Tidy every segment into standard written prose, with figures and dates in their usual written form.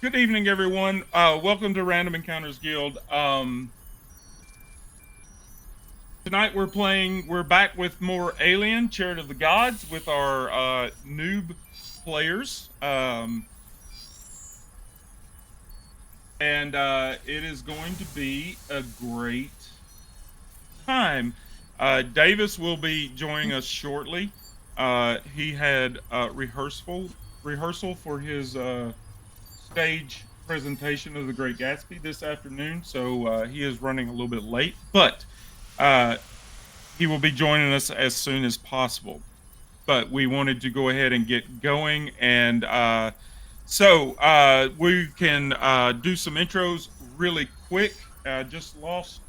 Good evening, everyone. Welcome to Random Encounters Guild. Tonight we're back with more Alien, Chariot of the Gods with our noob players. And it is going to be a great time. Davis will be joining us shortly. He had rehearsal for his stage presentation of The Great Gatsby this afternoon, so he is running a little bit late, but uh, he will be joining us as soon as possible. But we wanted to go ahead and get going, and so we can do some intros really quick. Just lost.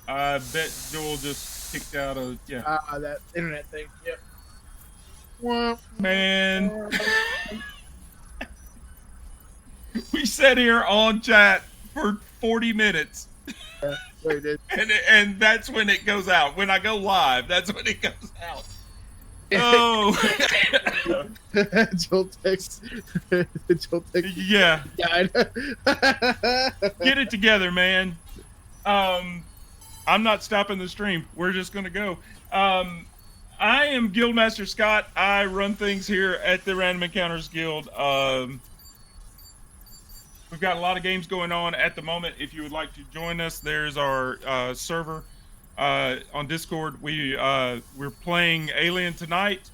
I bet Joel just kicked out of yeah. That internet thing. Yep. Wah, Man, wah. we sat here on chat for 40 minutes. Yeah, there it is. And that's when it goes out. When I go live, that's when it goes out. Oh, Joel text. Joel text yeah. died. Get it together, man. I'm not stopping the stream. We're just gonna go. I am Guildmaster Scott. I run things here at the Random Encounters Guild. We've got a lot of games going on at the moment. If you would like to join us, there's our server on Discord. We're playing Alien tonight.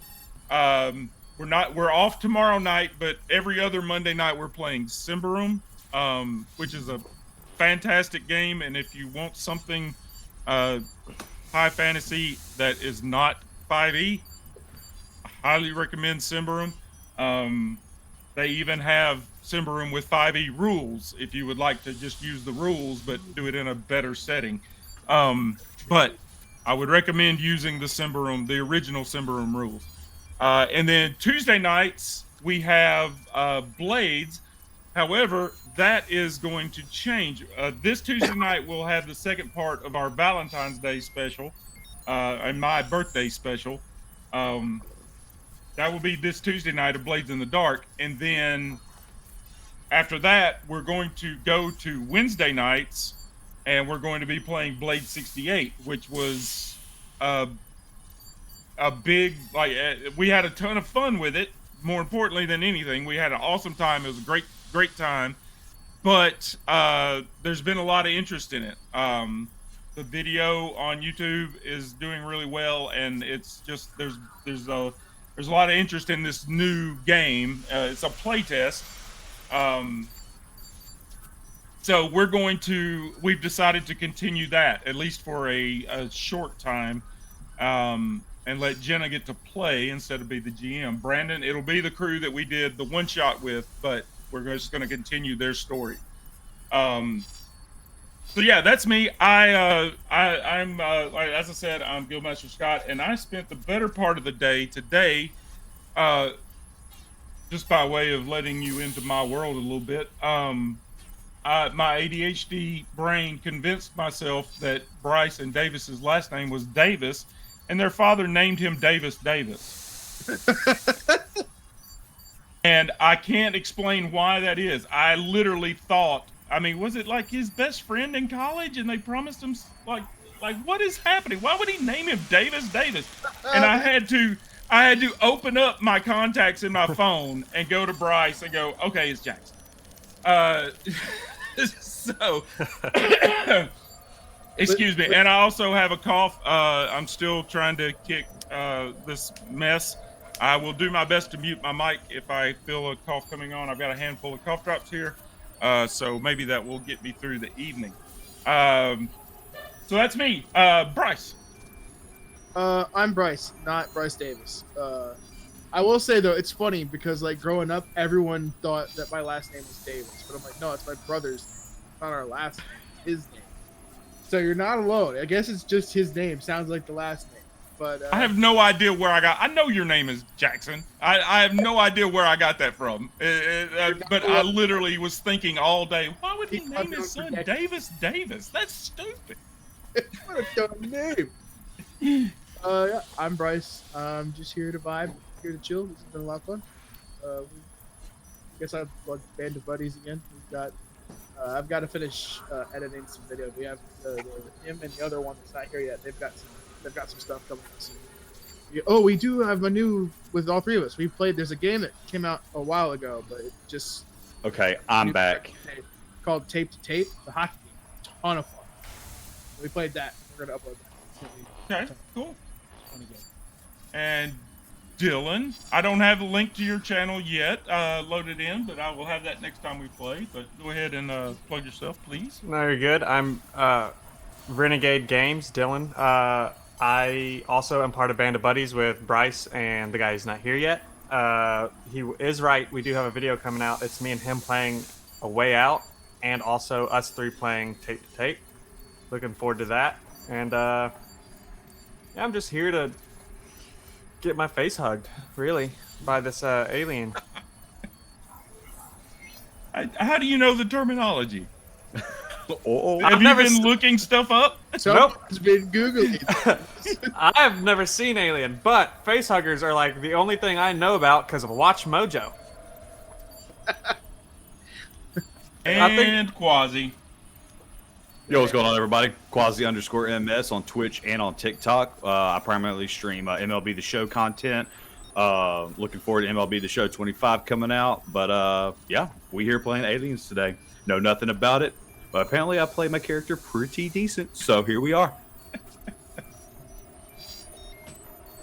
We're off tomorrow night, but every other Monday night we're playing Symbaroum, which is a fantastic game. And if you want something high fantasy that is not 5e, I highly recommend Symbaroum. They even have Symbaroum with 5e rules if you would like to just use the rules but do it in a better setting. But I would recommend using the Symbaroum, the original Symbaroum rules. And then Tuesday nights we have Blades. However, that is going to change. This Tuesday night we'll have the second part of our Valentine's Day special and my birthday special. That will be this Tuesday night of Blades in the Dark. And then after that, we're going to go to Wednesday nights and we're going to be playing Blade 68, which was a big, we had a ton of fun with it. More importantly than anything, we had an awesome time. It was a great time. But there's been a lot of interest in it. The video on YouTube is doing really well, and it's just there's a lot of interest in this new game. It's a playtest. So we've decided to continue that at least for a short time, and let Jenna get to play instead of be the GM. Brandon, it'll be the crew that we did the one shot with, but we're just going to continue their story. So yeah, that's me. I'm as I said, I'm Guildmaster Scott, and I spent the better part of the day today, just by way of letting you into my world a little bit. My ADHD brain convinced myself that Bryce and Davis's last name was Davis, and their father named him Davis. And I can't explain why that is. I literally thought, I mean, was it like his best friend in college and they promised him like what is happening? Why would he name him Davis? And I had to open up my contacts in my phone and go to Bryce and go, okay, it's Jackson. So excuse me. And I also have a cough. I'm still trying to kick this mess. I will do my best to mute my mic if I feel a cough coming on. I've got a handful of cough drops here. So maybe that will get me through the evening. So that's me. Bryce. I'm Bryce, not Bryce Davis. I will say though, it's funny because like growing up, everyone thought that my last name was Davis, but I'm like, no, it's my brother's name. It's not our last name. It's his name. So you're not alone. I guess it's just his name. Sounds like the last name. But I have no idea where I know your name is Jackson. I have no idea where I got that from. But I literally was thinking all day, why would he name his son Davis? That's stupid. What a dumb name. Yeah, I'm Bryce. I'm just here to vibe, here to chill. This has been a lot of fun. guess I've plugged Band of Buddies again. We've got. I've got to finish editing some video. We have him and the other one that's not here yet. They've got some stuff coming up soon. We do have a new with all three of us. We played. There's a game that came out a while ago, but it just. Okay, I'm back. Called Tape to Tape, the hockey game. Ton of fun. We played that. We're gonna upload that. Okay, cool. And Dylan, I don't have a link to your channel yet loaded in, but I will have that next time we play. But go ahead and plug yourself, please. No, you're good. I'm Renegade Games, Dylan. I also am part of Band of Buddies with Bryce and the guy who's not here yet. He is right. We do have a video coming out. It's me and him playing A Way Out, and also us three playing Tape to Tape. Looking forward to that. And yeah, I'm just here to get my face hugged, really, by this alien. How do you know the terminology? Oh, Have you been looking stuff up? Nope. It's been Googling. I've never seen Alien, but face huggers are like the only thing I know about because of Watch Mojo. And Quasi. Yo, what's going on, everybody? Quasi_MS on Twitch and on TikTok. I primarily stream MLB The Show content. Looking forward to MLB The Show 25 coming out. But yeah, we here playing Aliens today. Know nothing about it, but apparently I play my character pretty decent. So here we are.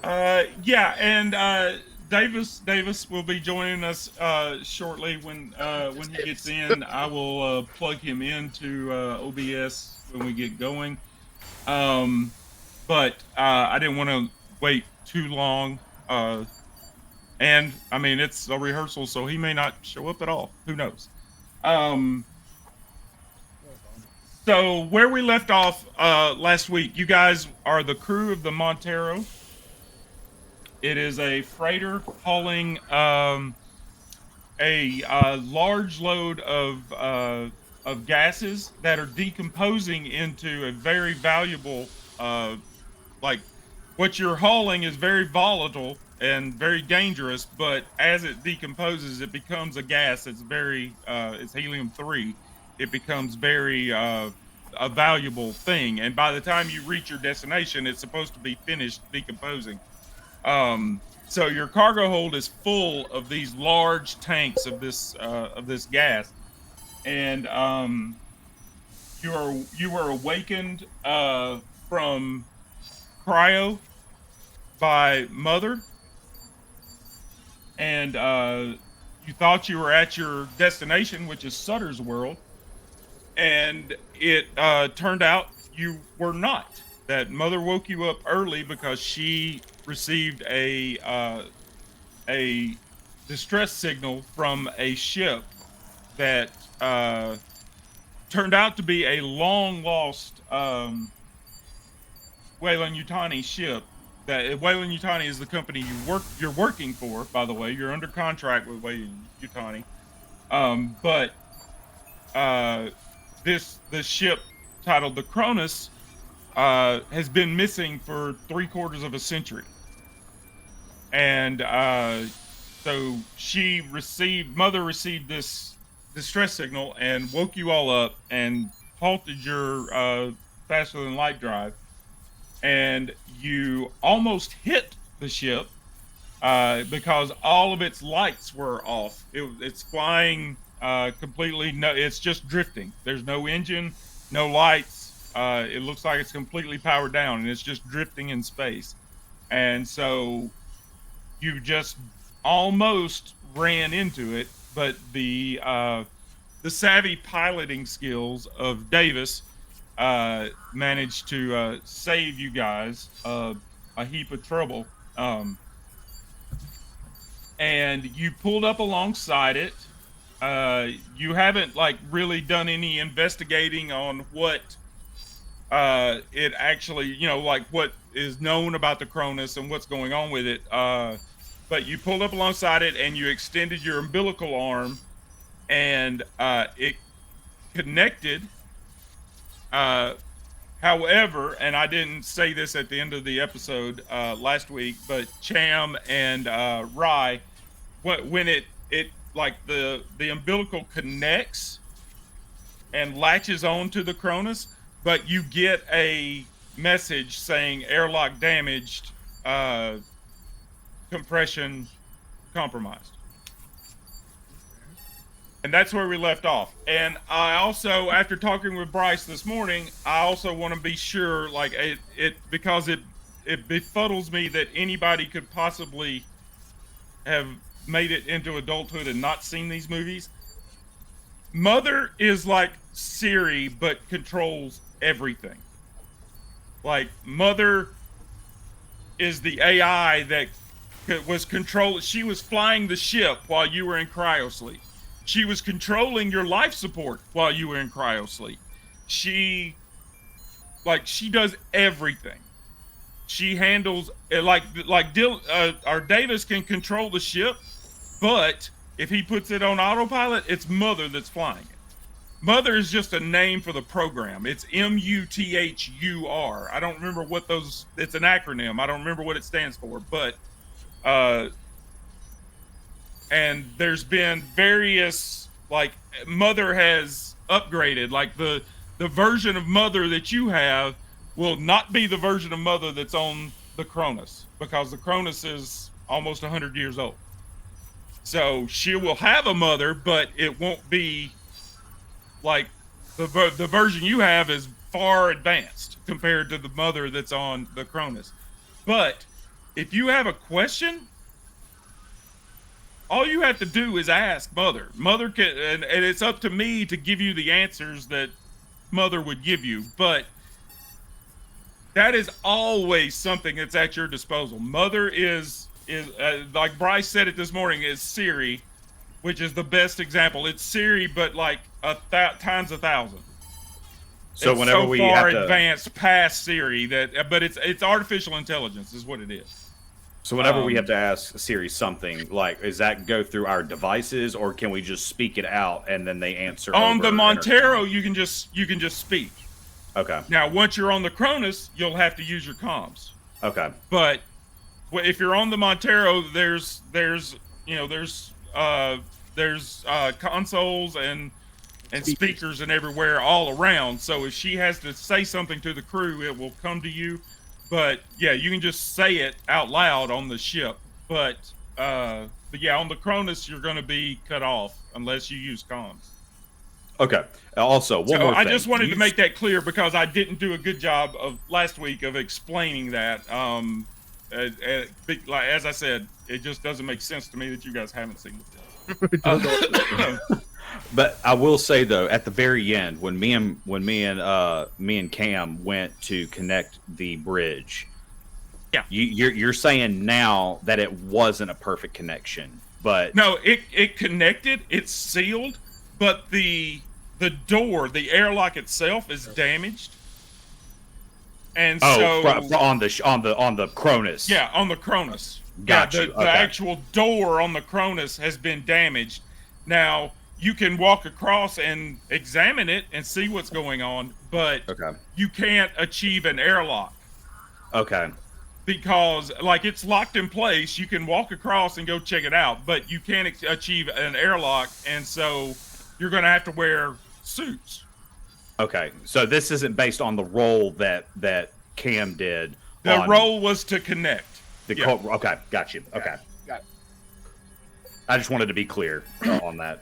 Yeah, and Davis will be joining us shortly when he gets in. I will plug him into OBS when we get going. But I didn't want to wait too long. And I mean, it's a rehearsal, so he may not show up at all. Who knows? So where we left off last week, you guys are the crew of the Montero. It is a freighter hauling a large load of gases that are decomposing into a very valuable, like what you're hauling is very volatile and very dangerous, but as it decomposes, it becomes a gas. It's very, it's helium-3. It becomes very a valuable thing, and by the time you reach your destination, it's supposed to be finished decomposing. So your cargo hold is full of these large tanks of this gas, and you were awakened from cryo by Mother, and you thought you were at your destination, which is Sutter's World, and it turned out you were not. That Mother woke you up early because she received a distress signal from a ship that turned out to be a long lost Weyland-Yutani ship. That Weyland-Yutani is the company you're working for, by the way. You're under contract with Weyland-Yutani. But the ship titled the Cronus has been missing for 3/4 of a century. And so Mother received this distress signal and woke you all up and halted your faster than light drive. And you almost hit the ship because all of its lights were off. It's flying completely. No, it's just drifting. There's no engine, no lights. It looks like it's completely powered down, and it's just drifting in space. And so you just almost ran into it, but the savvy piloting skills of Davis managed to save you guys a heap of trouble. And you pulled up alongside it. You haven't really done any investigating on what it actually, what is known about the Cronus and what's going on with it. But you pulled up alongside it and you extended your umbilical arm, and it connected. However, and I didn't say this at the end of the episode last week, but Cham and Rye, when it like the umbilical connects and latches on to the Cronus, but you get a message saying airlock damaged, compression compromised. And that's where we left off. And I also, after talking with Bryce this morning, I also want to be sure, like it because it befuddles me that anybody could possibly have made it into adulthood and not seen these movies. Mother is like Siri, but controls everything. Like, Mother is the AI that was controlling. She was flying the ship while you were in cryosleep. She was controlling your life support while you were in cryosleep. She does everything. She handles our Davis can control the ship, but if he puts it on autopilot, it's Mother that's flying it. Mother is just a name for the program. It's MUTHUR. I don't remember what those. It's an acronym. I don't remember what it stands for, but and there's been various, like, Mother has upgraded. Like the version of Mother that you have will not be the version of Mother that's on the Cronus, because the Cronus is almost 100 years old. So she will have a Mother, but it won't be like the version you have is far advanced compared to the Mother that's on the Cronus. But if you have a question, all you have to do is ask Mother. Mother can, and it's up to me to give you the answers that Mother would give you. But that is always something that's at your disposal. Mother is like Bryce said it this morning, is Siri, which is the best example. It's Siri, but like times 1,000. So it's whenever so we far have to, advanced past Siri but it's artificial intelligence is what it is. so whenever we have to ask Siri something, like, does that go through our devices, or can we just speak it out and then they answer? On over the Montero, intercom? you can just speak. Okay. Now, once you're on the Cronus, you'll have to use your comms. Okay. But if you're on the Montero, there's consoles and speakers and everywhere all around. So if she has to say something to the crew, it will come to you. But yeah, you can just say it out loud on the ship. But yeah, on the Cronus, you're going to be cut off unless you use comms. Okay. Also, one more thing. I just wanted to make that clear because I didn't do a good job of last week of explaining that. As I said, it just doesn't make sense to me that you guys haven't seen it. But I will say though, at the very end, when me and Cam went to connect the bridge, yeah, you're saying now that it wasn't a perfect connection, but no, it connected, it's sealed, but the door, the airlock itself is damaged, and so on the Cronus, yeah, on the Cronus, gotcha. The actual door on the Cronus has been damaged. Now, you can walk across and examine it and see what's going on, but you can't achieve an airlock. Okay. Because, like, it's locked in place. You can walk across and go check it out, but you can't achieve an airlock, and so you're going to have to wear suits. Okay. So this isn't based on the role that Cam did. The role was to connect. Okay. Got you. Okay. Got it. I just wanted to be clear on that.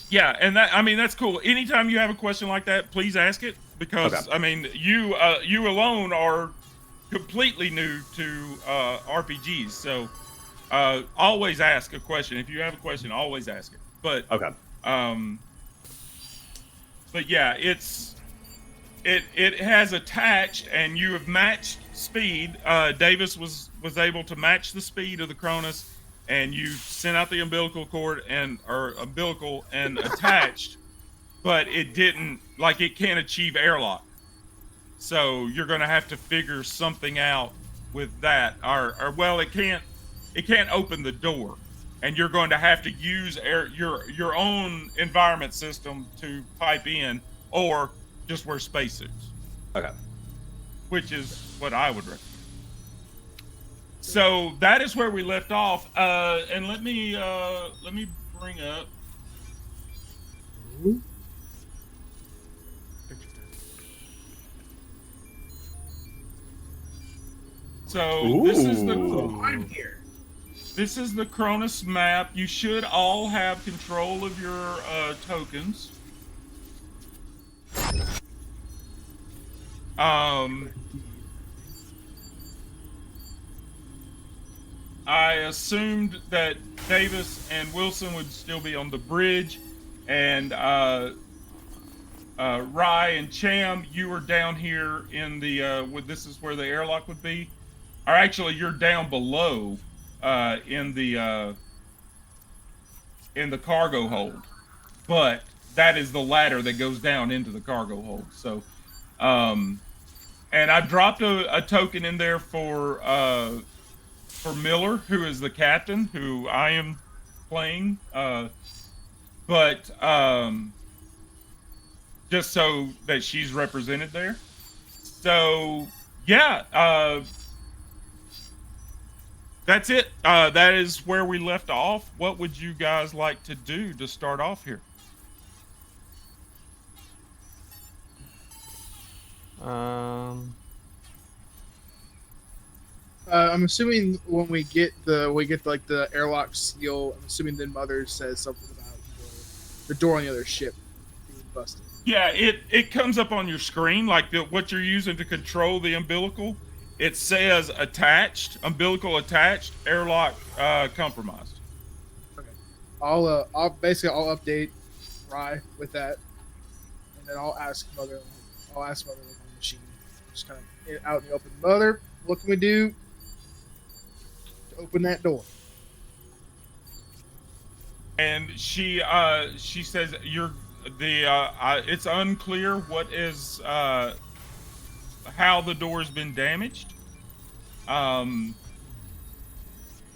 Yeah, and that's cool. Anytime you have a question like that, please ask it, because you alone are completely new to RPGs, so always ask a question. If you have a question, always ask it. But but yeah, it has attached, and you have matched speed. Davis was able to match the speed of the Cronus. And you sent out the umbilical cord and attached, but it didn't, like, it can't achieve airlock. So you're going to have to figure something out with that, or well, it can't open the door, and you're going to have to use your own environment system to pipe in, or just wear spacesuits. Okay. Which is what I would recommend. So that is where we left off. And let me bring up. So this is the I'm here. This is the Cronus map. You should all have control of your tokens. I assumed that Davis and Wilson would still be on the bridge, and Rye and Cham, you are down here in the. This is where the airlock would be, or actually, you're down below. In the cargo hold, but that is the ladder that goes down into the cargo hold. So, and I dropped a token in there for Miller, who is the captain, who I am playing. But just so that she's represented there. So yeah. That's it. That is where we left off. What would you guys like to do to start off here? I'm assuming when we get like the airlock seal, I'm assuming then Mother says something about the door on the other ship being busted. Yeah, it comes up on your screen like what you're using to control the umbilical. It says attached, umbilical attached, airlock compromised. Okay. I'll update Rye with that, and then I'll ask Mother on the machine, just kind of out in the open. Mother, what can we do to open that door? And she says it's unclear what is how the door's been damaged.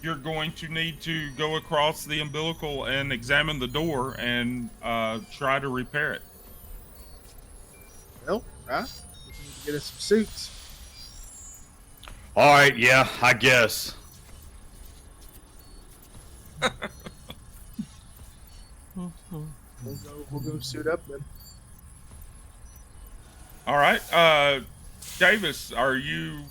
You're going to need to go across the umbilical and examine the door and try to repair it. Well, right? We need to get us some suits. All right, yeah, I guess. We'll go suit up then. All right, Davis, are you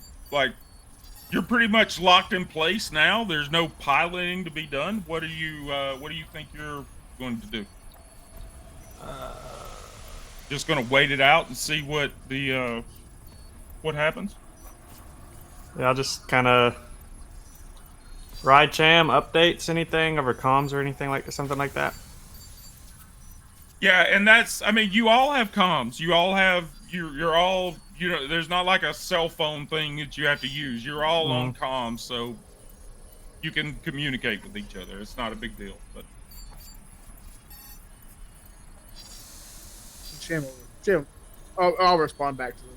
you're pretty much locked in place now? There's no piloting to be done. What do you think you're going to do? Just going to wait it out and see what happens? Yeah, I'll just kind of ride Cham updates anything over comms or anything like something like that. Yeah, and you all have comms. You all have you're all there's not like a cell phone thing that you have to use. You're all on comms, so you can communicate with each other. It's not a big deal. But Jim, I'll respond back to the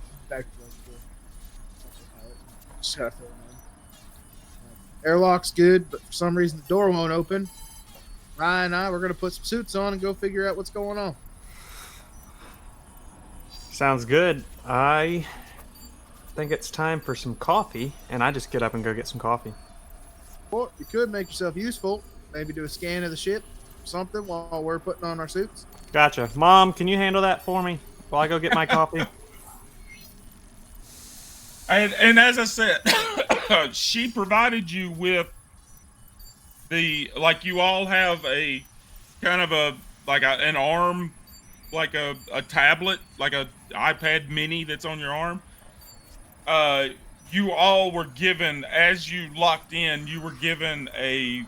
just gotta fill them in. Airlock's good, but for some reason the door won't open. Ryan and I, we're gonna put some suits on and go figure out what's going on. Sounds good. I think it's time for some coffee, and I just get up and go get some coffee. Well, you could make yourself useful. Maybe do a scan of the ship, something, while we're putting on our suits. Gotcha. Mom, can you handle that for me while I go get my coffee? And as I said, she provided you with you all have a kind of an arm, like a tablet, like a iPad mini that's on your arm. You all were given, as you locked in, you were given a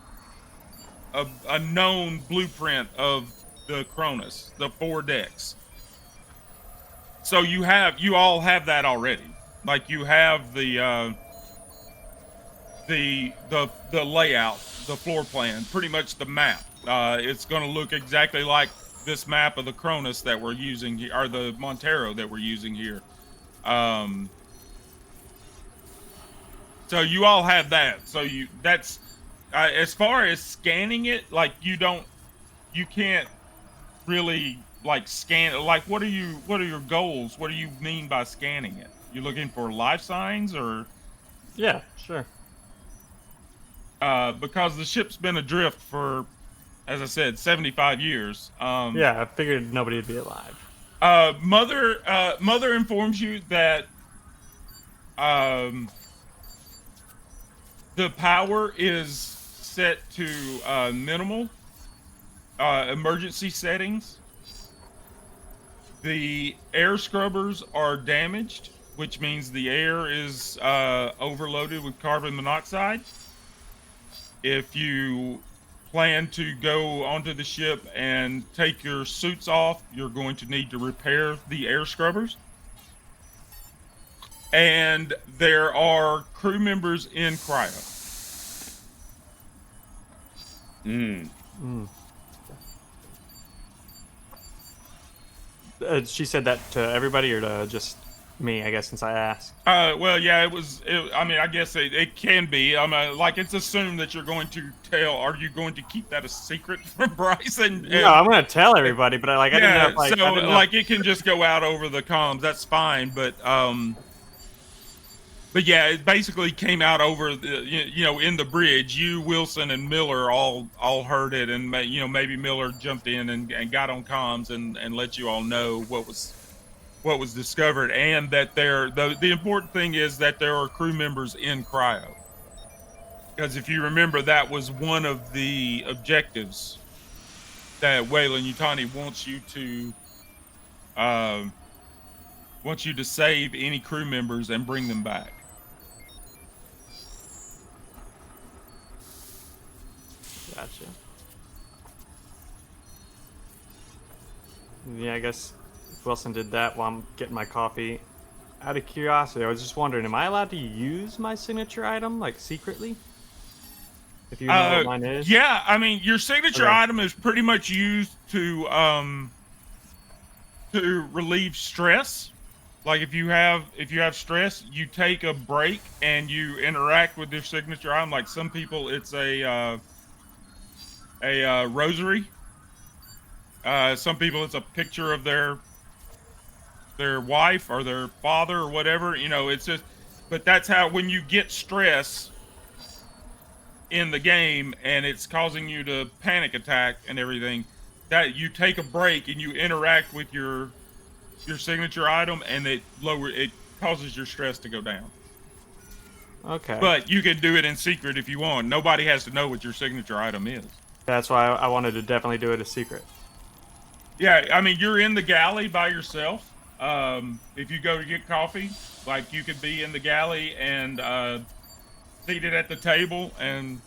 known blueprint of the Cronus, the 4 decks. So you all have that already. Like you have the layout, the floor plan, pretty much the map. It's going to look exactly like this map of the Cronus that we're using here, or the Montero that we're using here. So you all have that. So that's as far as scanning it, you can't really scan. What are your goals? What do you mean by scanning it? You looking for life signs or? Yeah, sure. because the ship's been adrift for, as I said, 75 years. Yeah, I figured nobody would be alive. Mother informs you that the power is set to minimal emergency settings. The air scrubbers are damaged, which means the air is overloaded with carbon monoxide. If you plan to go onto the ship and take your suits off, you're going to need to repair the air scrubbers. And there are crew members in cryo. She said that to everybody or to just me, I guess, since I asked. Well, yeah, I mean, I guess it can be. Like, it's assumed that you're going to tell. Are you going to keep that a secret from Bryce? No, I'm going to tell everybody, but I didn't know if, I didn't know. It can just go out over the comms. That's fine, but yeah, it basically came out over the, in the bridge. You, Wilson, and Miller all heard it, and maybe Miller jumped in and got on comms and let you all know what was discovered, and that the important thing is that there are crew members in cryo. Because if you remember, that was one of the objectives that Weyland-Yutani wants you to save any crew members and bring them back. Gotcha. Yeah, I guess if Wilson did that while I'm getting my coffee. Out of curiosity, I was just wondering, am I allowed to use my signature item, like, secretly? If you know what mine is? Yeah, I mean, your signature item is pretty much used to relieve stress. Like, if you have stress, you take a break and you interact with your signature item. Like, some people, it's a rosary. Some people, it's a picture of their wife or their father or whatever. It's just, but that's how, when you get stress in the game and it's causing you to panic attack and everything, that you take a break and you interact with your signature item, and it causes your stress to go down. Okay. But you can do it in secret if you want. Nobody has to know what your signature item is. That's why I wanted to definitely do it a secret. Yeah, I mean, you're in the galley by yourself. If you go to get coffee, like, you could be in the galley and seated at the table and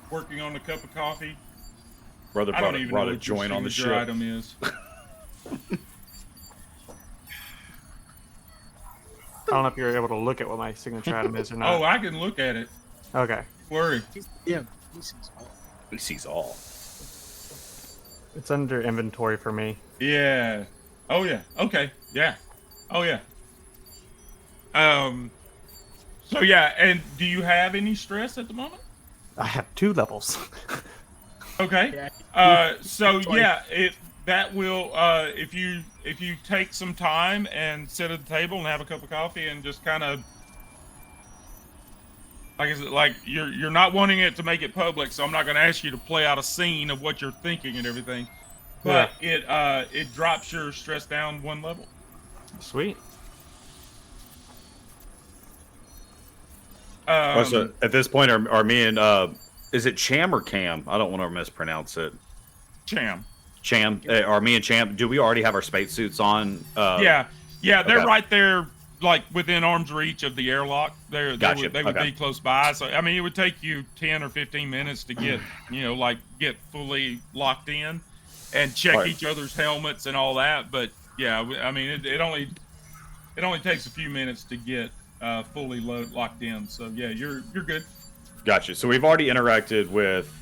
working on a cup of coffee. Brother I don't even know brought a what your joint on the signature ship. item is. I don't know if you're able to look at what my signature item is or not. Oh, I can look at it. Okay. Worry. Yeah, he sees all. He sees all. It's under inventory for me. Yeah. Oh yeah. Okay. Yeah. Oh yeah. So yeah, and do you have any stress at the moment? I have 2 levels. Okay. So yeah, that will if you take some time and sit at the table and have a cup of coffee and just kind of, like I said, like, you're not wanting it to make it public, so I'm not going to ask you to play out a scene of what you're thinking and everything. But it drops your stress down 1 level. Sweet. So at this point, are me and is it Cham or Cam? I don't want to mispronounce it. Cham. Are me and Cham? Do we already have our spacesuits on? Yeah, they're okay. right there, like within arm's reach of the airlock. They would be close by. So I mean, it would take you 10 or 15 minutes to get get fully locked in and check each other's helmets and all that. But yeah, I mean, it only takes a few minutes to get fully locked in. So yeah, you're good. Gotcha. So we've already interacted with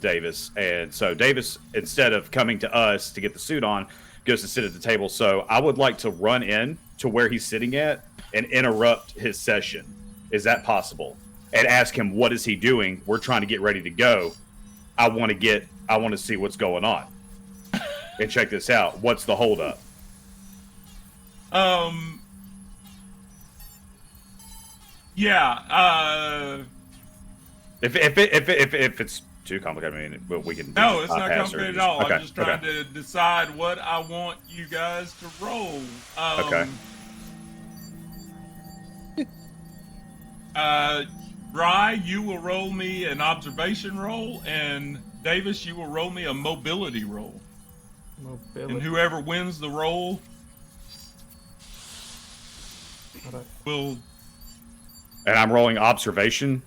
Davis, and so Davis, instead of coming to us to get the suit on, goes to sit at the table. So I would like to run in to where he's sitting at and interrupt his session. Is that possible? And ask him, what is he doing? We're trying to get ready to go. I want to see what's going on and check this out. What's the holdup? Yeah. If it's too complicated, I mean, we can. No, just it's not bypass or complicated at all. Okay, I'm just trying to decide what I want you guys to roll. Okay. Rye, you will roll me an observation roll, and Davis, you will roll me a mobility roll. And whoever wins the roll will. And I'm rolling observation.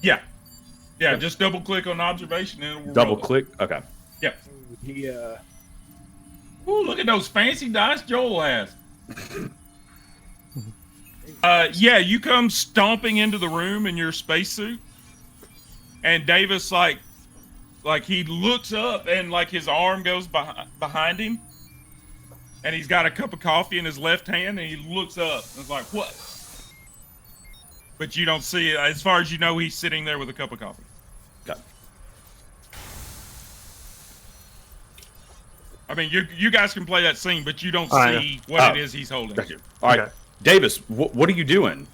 Yeah. Just double click on observation and it will Double roll it. click. Okay. Yeah. He Ooh, look at those fancy dice Joel has. Yeah, you come stomping into the room in your spacesuit, and Davis like he looks up and like his arm goes behind him, and he's got a cup of coffee in his left hand, and he looks up and is like, "What?" But you don't see it. As far as you know, he's sitting there with a cup of coffee. Okay. I mean, you guys can play that scene, but you don't yeah. see what it is he's holding. Gotcha. All right, Okay. Davis, what are you doing?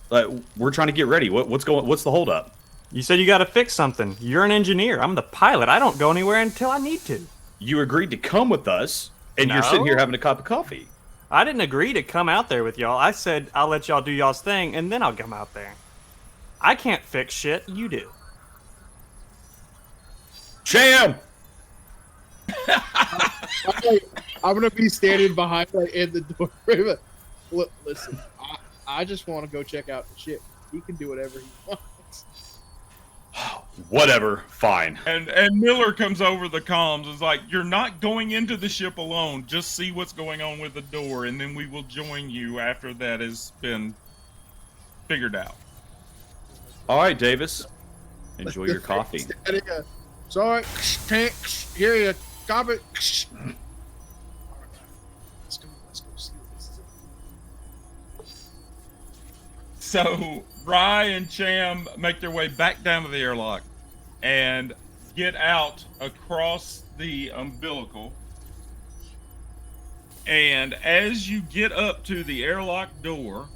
We're trying to get ready. What's the holdup? You said you got to fix something. You're an engineer. I'm the pilot. I don't go anywhere until I need to. You agreed to come with us, and you're No. sitting here having a cup of coffee. I didn't agree to come out there with y'all. I said I'll let y'all do y'all's thing, and then I'll come out there. I can't fix shit. You do. Sham! I'm gonna be standing behind like in the door. Look, listen, I just want to go check out the ship. He can do whatever he wants. Whatever. Fine. And Miller comes over the comms and is like, "You're not going into the ship alone. Just see what's going on with the door, and then we will join you after that has been figured out." All right, Davis. Enjoy your coffee. Sorry, here you copy. Let's go see what this is. So Rye and Cham make their way back down to the airlock and get out across the umbilical. And as you get up to the airlock door,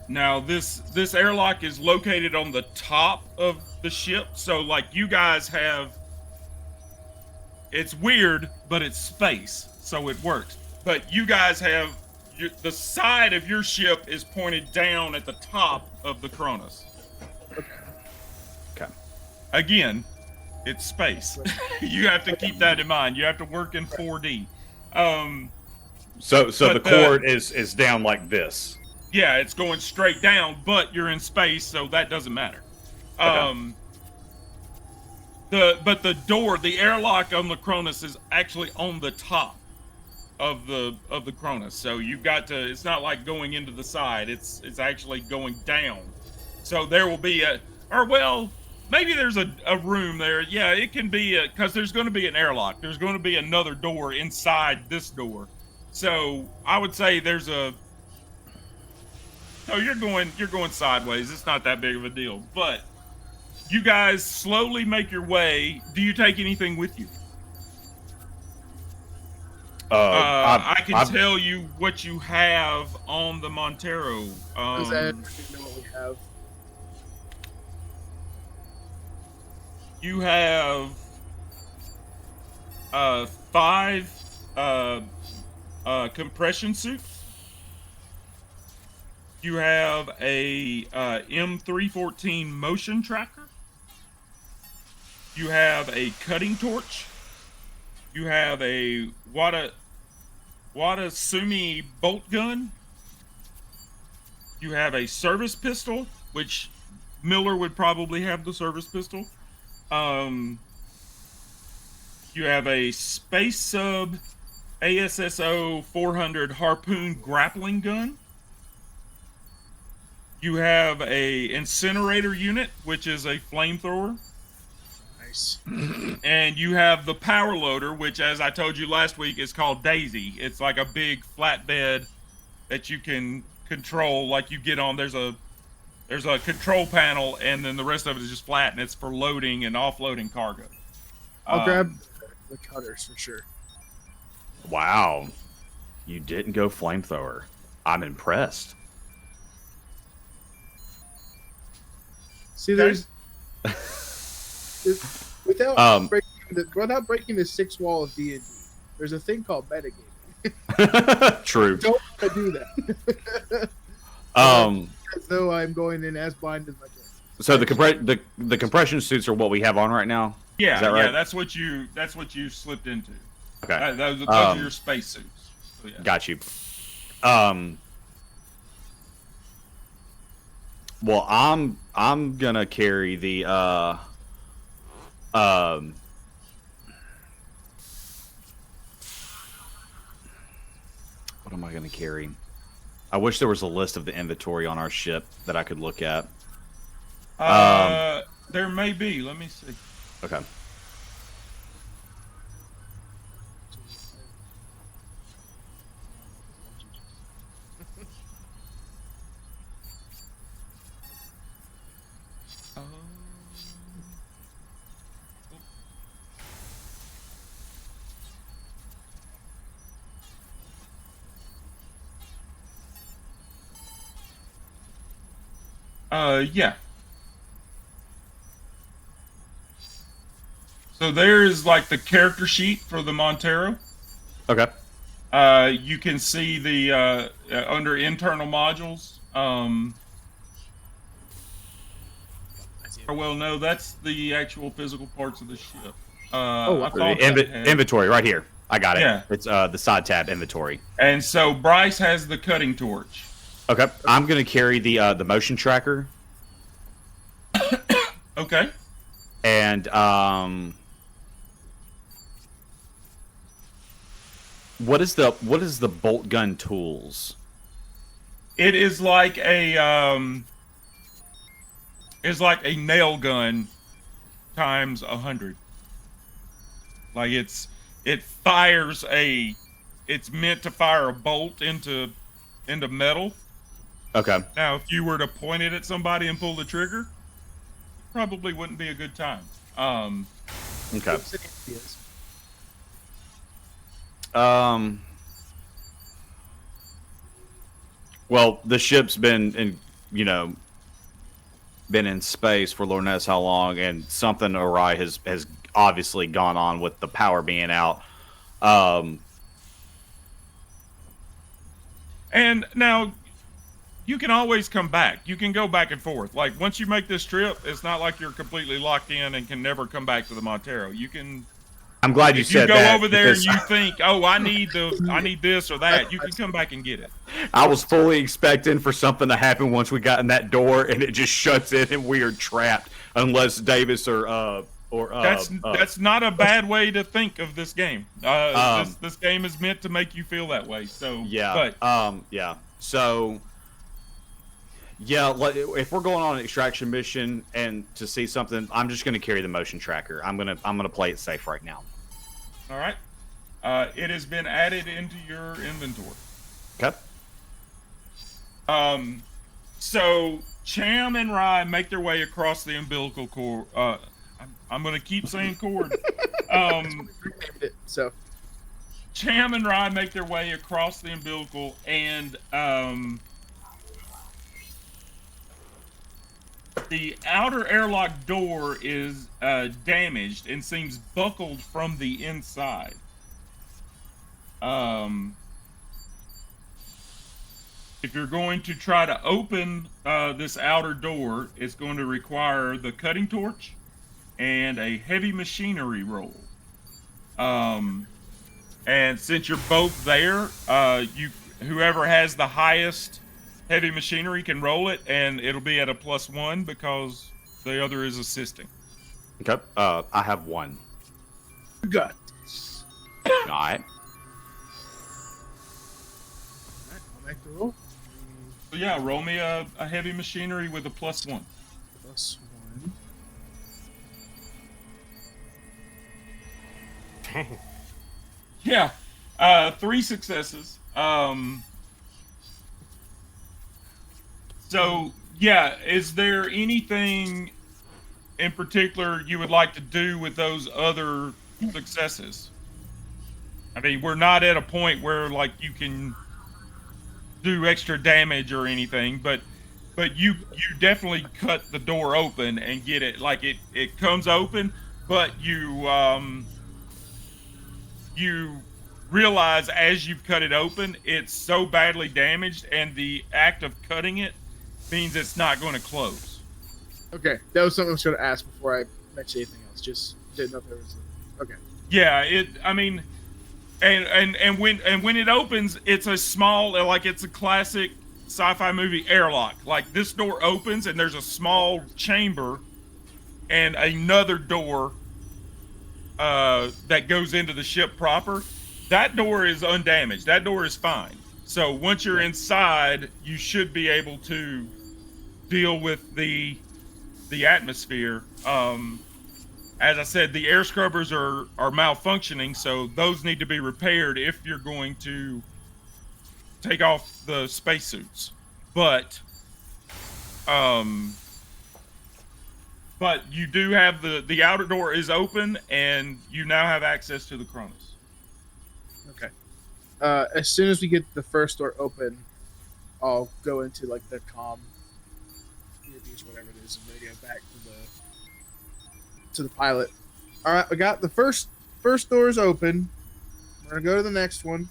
now this airlock is located on the top of the ship, so like you guys have, it's weird, but it's space, so it works. But you guys have the side of your ship is pointed down at the top of the Cronus. Okay. Again, it's space. You have to keep that in mind. You have to work in 4D. So the cord is down like this. Yeah, it's going straight down, but you're in space, so that doesn't matter. Okay. The door, the airlock on the Cronus is actually on the top of the Cronus. So you've got to, it's not like going into the side, it's actually going down. So there will be maybe there's a room there. Yeah, it can be because there's going to be an airlock. There's going to be another door inside this door. So I would say there's a. No, you're going sideways. It's not that big of a deal. But you guys slowly make your way. Do you take anything with you? I can tell you what you have on the Montero. Does that know what we have? You have 5 compression suits. You have a M314 motion tracker. You have a cutting torch. You have a Watasumi bolt gun. You have a service pistol, which Miller would probably have the service pistol. You have a Space Sub ASSO 400 harpoon grappling gun. You have a incinerator unit, which is a flamethrower. Nice. And you have the power loader, which, as I told you last week, is called Daisy. It's like a big flatbed that you can control. Like you get on, there's a control panel, and then the rest of it is just flat, and it's for loading and offloading cargo. I'll grab the cutters for sure. Wow. You didn't go flamethrower. I'm impressed. See, there's without breaking the sixth wall of D&D, there's a thing called metagaming. True. Don't want to do that. As though I'm going in as blind as my character. So the compression suits are what we have on right now. Yeah, Is that right? yeah, that's what you slipped into. Okay. Those are your spacesuits. So, yeah. Got you. Well, I'm gonna carry the what am I gonna carry? I wish there was a list of the inventory on our ship that I could look at. There may be. Let me see. Okay. Yeah. So there is like the character sheet for the Montero. Okay. You can see the under internal modules. Well, no, that's the actual physical parts of the ship. I thought Inventory right here. I got it. Yeah. It's the side tab inventory. And so Bryce has the cutting torch. Okay. I'm gonna carry the motion tracker. Okay. And what is the bolt gun tools? It is like a nail gun times 100. Like it's meant to fire a bolt into metal. Okay. Now, if you were to point it at somebody and pull the trigger, probably wouldn't be a good time. Okay. Well, the ship's been in space for Lord knows how long, and something awry has obviously gone on with the power being out. And now you can always come back. You can go back and forth. Like once you make this trip, it's not like you're completely locked in and can never come back to the Montero. You can. I'm glad you said that. If you go over there and you think, "Oh, I need this or that," you can come back and get it. I was fully expecting for something to happen once we got in that door, and it just shuts in, and we are trapped unless Davis or that's not a bad way to think of this game. This game is meant to make you feel that way. So yeah, So yeah, if we're going on an extraction mission and to see something, I'm just going to carry the motion tracker. I'm gonna play it safe right now. All right. It has been added into your inventory. Okay. So Cham and Rye make their way across the umbilical cord. I'm going to keep saying cord. So Cham and Rye make their way across the umbilical, and the outer airlock door is damaged and seems buckled from the inside. If you're going to try to open this outer door, it's going to require the cutting torch and a heavy machinery roll. And since you're both there, whoever has the highest heavy machinery can roll it, and it'll be at a +1 because the other is assisting. Okay. I have one. got this. All right. I'll make the roll. So yeah, roll me a heavy machinery with a +1. +1. Dang. Yeah, 3 successes. So yeah, is there anything in particular you would like to do with those other successes? I mean, we're not at a point where like you can do extra damage or anything, but you definitely cut the door open and get it like it comes open, but you realize as you've cut it open, it's so badly damaged, and the act of cutting it means it's not going to close. Okay, that was something I was going to ask before I mentioned anything else. Just didn't know if there was. Okay. Yeah, I mean, and when it opens, it's a small, like it's a classic sci-fi movie airlock. Like this door opens and there's a small chamber and another door that goes into the ship proper. That door is undamaged. That door is fine. So once you're inside, you should be able to deal with the atmosphere. As I said, the air scrubbers are malfunctioning, so those need to be repaired if you're going to take off the spacesuits. But you do have the outer door is open, and you now have access to the Cronus. Okay. As soon as we get the first door open, I'll go into like the comm interviews, whatever it is, and radio back to the pilot. All right, we got the first door's open. We're gonna go to the next one.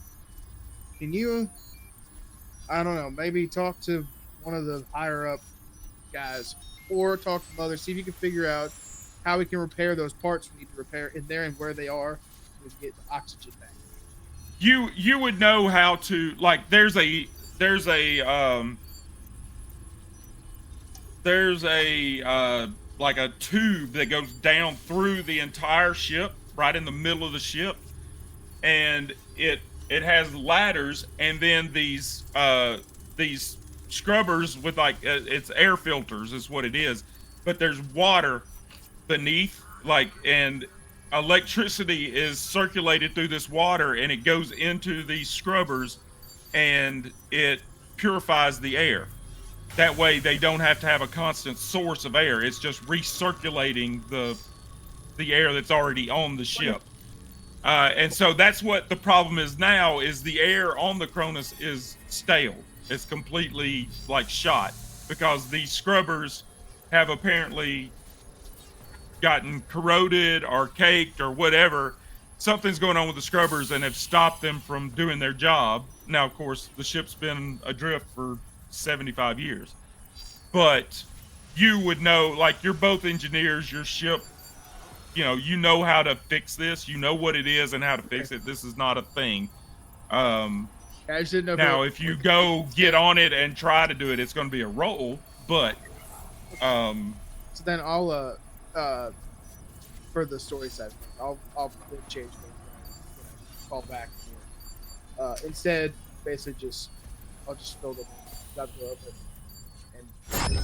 Can you, I don't know, maybe talk to one of the higher up guys, or talk to others, see if you can figure out how we can repair those parts we need to repair in there and where they are, so we can get the oxygen back. You would know how to, like, there's a like a tube that goes down through the entire ship, right in the middle of the ship, and it has ladders, and then these scrubbers with like it's air filters is what it is, but there's water beneath, like, and electricity is circulated through this water, and it goes into these scrubbers, and it purifies the air. That way they don't have to have a constant source of air. It's just recirculating the air that's already on the ship. And so that's what the problem is now, is the air on the Cronus is stale. It's completely like shot, because these scrubbers have apparently gotten corroded or caked or whatever. Something's going on with the scrubbers and have stopped them from doing their job. Now, of course, the ship's been adrift for 75 years, but you would know, like, you're both engineers, your ship, you know how to fix this, you know what it is and how to fix it. This is not a thing. I just didn't know. Now, if you go get on it and try to do it, it's going to be a roll, but so then I'll for the story side, I'll change things, call back instead, basically I'll just fill the door open, and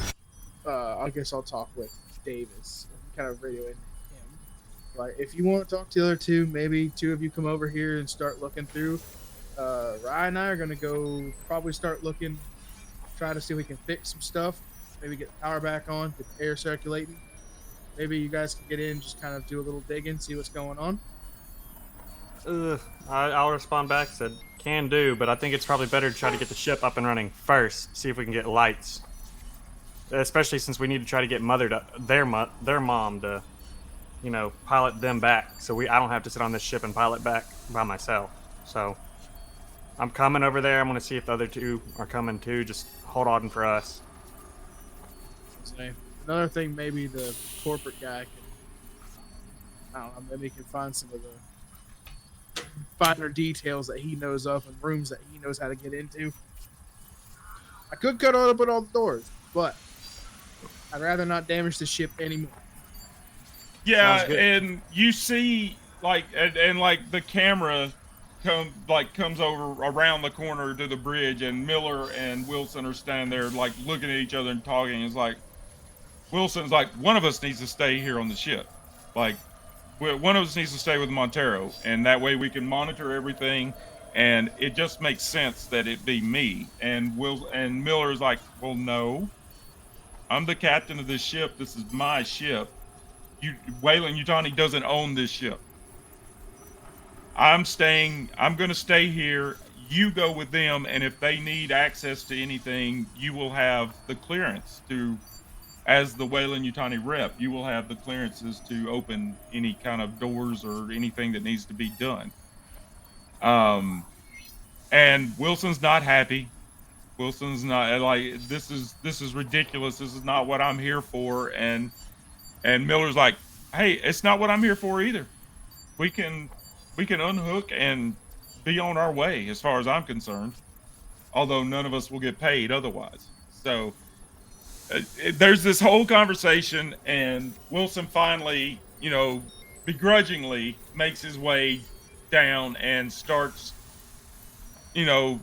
I guess I'll talk with Davis and kind of radio in him. Like, if you want to talk to the other two, maybe two of you come over here and start looking through. Ryan and I are gonna go probably start looking, try to see if we can fix some stuff, maybe get the power back on, get the air circulating. Maybe you guys can get in, just kind of do a little digging, see what's going on. I'll respond back, said can do, but I think it's probably better to try to get the ship up and running first, see if we can get lights, especially since we need to try to get their mom to pilot them back, so I don't have to sit on this ship and pilot back by myself. So I'm coming over there. I'm going to see if the other two are coming too. Just hold on for us. Another thing, maybe the corporate guy can, I don't know, maybe he can find some of the finer details that he knows of and rooms that he knows how to get into. I could cut open all the doors, but I'd rather not damage the ship anymore. Yeah, and you see, like, and like the camera comes over around the corner to the bridge, and Miller and Wilson are standing there, like, looking at each other and talking. It's like, Wilson's like, one of us needs to stay here on the ship. Like, one of us needs to stay with Montero, and that way we can monitor everything, and it just makes sense that it be me. And Miller's like, well, no, I'm the captain of this ship. This is my ship. Wayland Yutani doesn't own this ship. I'm going to stay here. You go with them, and if they need access to anything, you will have the clearance to, as the Wayland Yutani rep, you will have the clearances to open any kind of doors or anything that needs to be done. And Wilson's not happy. Wilson's not like, this is ridiculous. This is not what I'm here for. And Miller's like, hey, it's not what I'm here for either. We can unhook and be on our way as far as I'm concerned, although none of us will get paid otherwise. So there's this whole conversation, and Wilson finally, begrudgingly makes his way down and starts,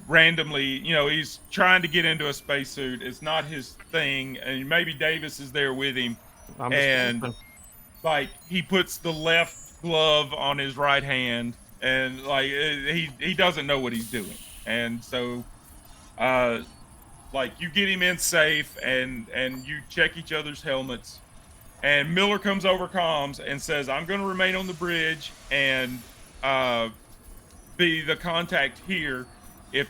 randomly, he's trying to get into a spacesuit. It's not his thing, and maybe Davis is there with him, and like he puts the left glove on his right hand, and like he doesn't know what he's doing, and so like you get him in safe, and you check each other's helmets, and Miller comes over comms and says, I'm going to remain on the bridge and be the contact here. If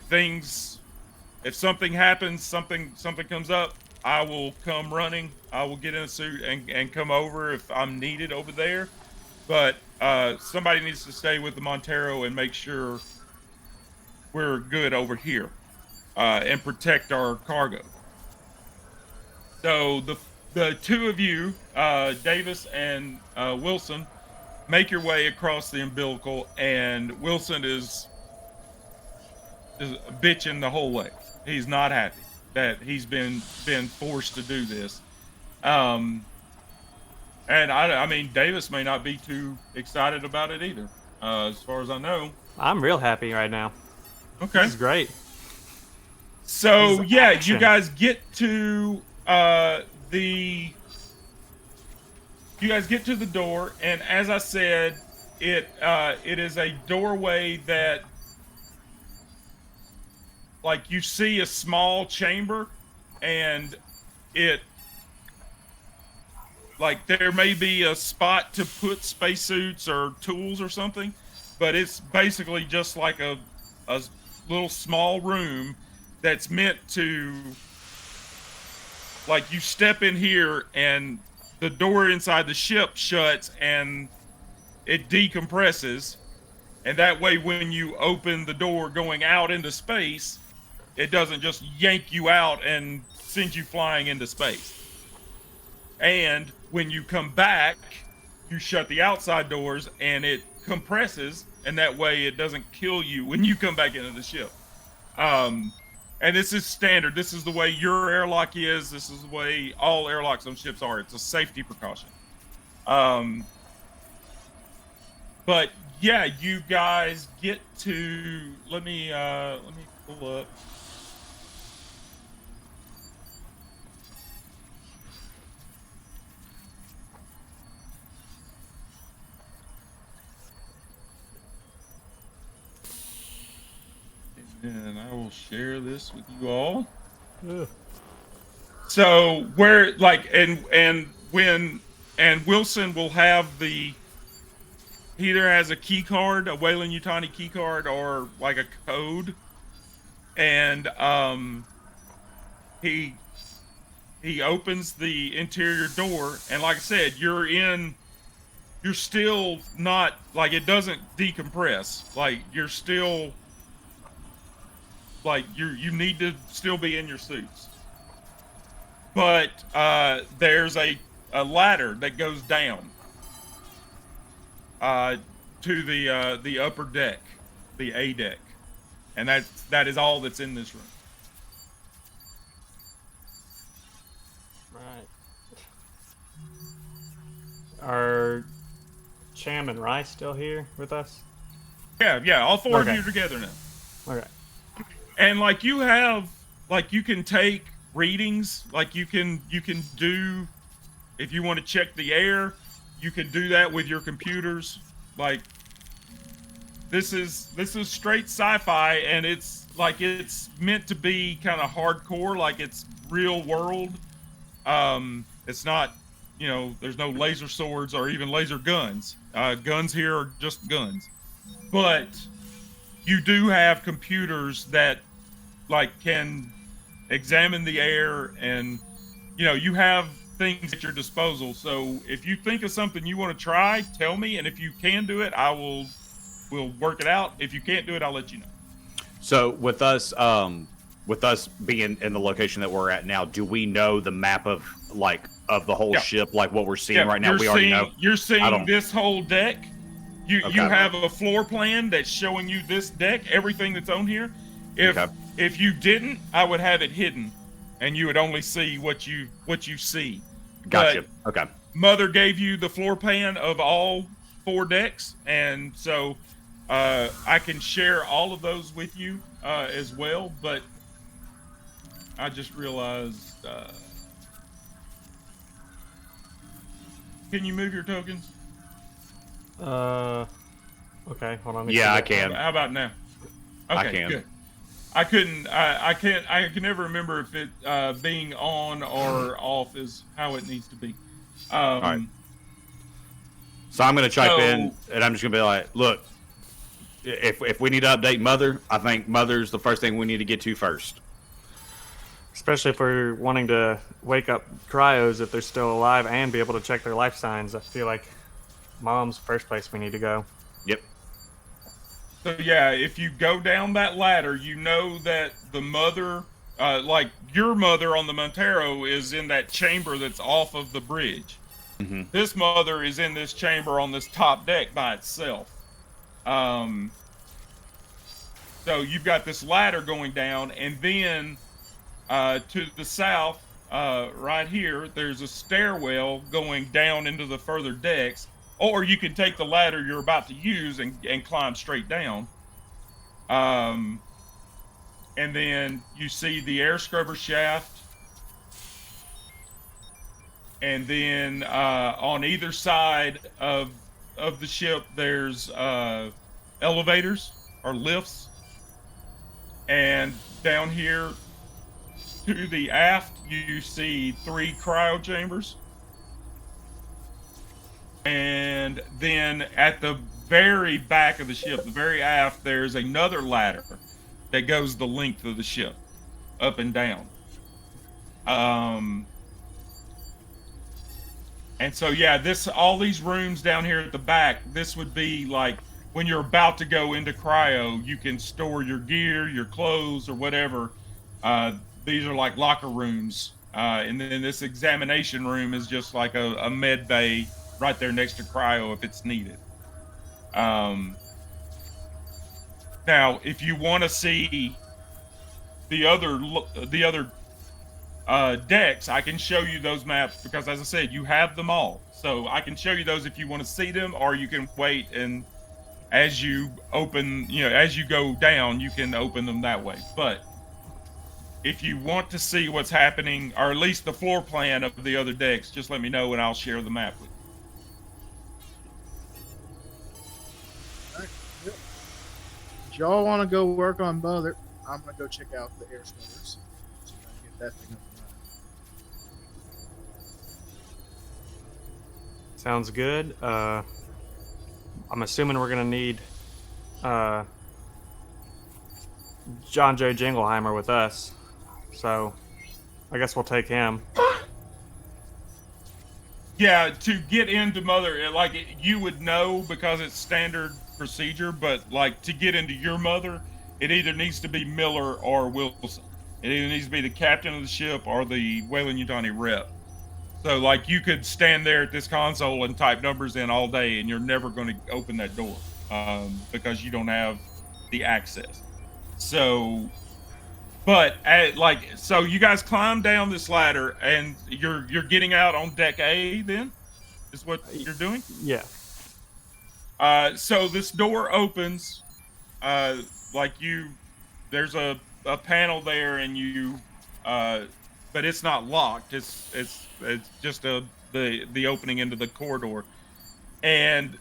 something happens, something comes up, I will come running. I will get in a suit and come over if I'm needed over there. But somebody needs to stay with the Montero and make sure we're good over here and protect our cargo. So the two of you, Davis and Wilson, make your way across the umbilical, and Wilson is bitching the whole way. He's not happy that he's been forced to do this. And I mean, Davis may not be too excited about it either, as far as I know. I'm real happy right now. Okay. This is great. So, This is yeah, action. you guys get to the door, and as I said, it is a doorway that, like, you see a small chamber, and it, like, there may be a spot to put spacesuits or tools or something, but it's basically just like a little small room that's meant to, like, you step in here and the door inside the ship shuts and it decompresses, and that way when you open the door going out into space, it doesn't just yank you out and send you flying into space. And when you come back, you shut the outside doors and it compresses, and that way it doesn't kill you when you come back into the ship. And this is standard. This is the way your airlock is. This is the way all airlocks on ships are. It's a safety precaution. But yeah, you guys get to, let me pull up. And I will share this with you all. Ugh. So where, like, and Wilson will have he either has a key card, a Wayland Yutani key card, or like a code, and he opens the interior door, and like I said, you're still not, like, it doesn't decompress, like you're still, like, you need to still be in your suits. But there's a ladder that goes down to the upper deck, the A deck, and that is all that's in this room. Right. Are Cham and Rice still here with us? Yeah, all four of Okay. you together now. Okay. And like you have, like, you can take readings, like you can do, if you want to check the air, you can do that with your computers. Like, this is straight sci-fi, and it's like, it's meant to be kind of hardcore, like it's real world. It's not there's no laser swords or even laser guns. Guns here are just guns. But you do have computers that like can examine the air, and you have things at your disposal. So if you think of something you want to try, tell me, and if you can do it, we'll work it out. If you can't do it, I'll let you know. So with us being in the location that we're at now, do we know the map of the whole ship, like what we're seeing right now? We already know. You're seeing this whole deck. You have a floor plan that's showing you this deck, everything that's on here. If you didn't, I would have it hidden, and you would only see what you see. Gotcha. But okay. Mother gave you the floor plan of all 4 decks, and so I can share all of those with you as well. But I just realized, can you move your tokens? Okay, hold on. Yeah, I can. How about now? Okay, I can. Good. I couldn't. I can't. I can never remember if it being on or off is how it needs to be. All right. So I'm going to chime in, and I'm just going to be like, look, if we need to update Mother, I think Mother's the first thing we need to get to first. Especially if we're wanting to wake up cryos if they're still alive and be able to check their life signs. I feel like Mom's the first place we need to go. Yep. So yeah, if you go down that ladder, you know that the mother, like your mother on the Montero, is in that chamber that's off of the bridge. Mm-hmm. This mother is in this chamber on this top deck by itself. So you've got this ladder going down, and then to the south, right here, there's a stairwell going down into the further decks. Or you can take the ladder you're about to use and climb straight down. And then you see the air scrubber shaft. And then on either side of the ship, there's elevators or lifts. And down here to the aft, you see 3 cryo chambers. And then at the very back of the ship, the very aft, there's another ladder that goes the length of the ship, up and down. And so, yeah, all these rooms down here at the back, this would be like when you're about to go into cryo, you can store your gear, your clothes, or whatever. These are like locker rooms. And then this examination room is just like a med bay right there next to cryo if it's needed. Now, if you want to see the other decks, I can show you those maps because, as I said, you have them all. So I can show you those if you want to see them, or you can wait and as you as you go down, you can open them that way. But if you want to see what's happening, or at least the floor plan of the other decks, just let me know and I'll share the map with you. If y'all want to go work on Mother, I'm gonna go check out the air scrubbers. So I can get that thing up and running. Sounds good. I'm assuming we're gonna need John J. Jingleheimer with us, so I guess we'll take him. Yeah, to get into Mother, you would know because it's standard procedure, but like to get into your Mother, it either needs to be Miller or Wilson. It either needs to be the captain of the ship or the Weyland-Yutani rep. So like you could stand there at this console and type numbers in all day and you're never going to open that door because you don't have the access. So, so you guys climb down this ladder and you're getting out on deck A then? Is what you're doing? Yeah. So this door opens, there's a panel there, and but it's not locked. It's just the opening into the corridor, and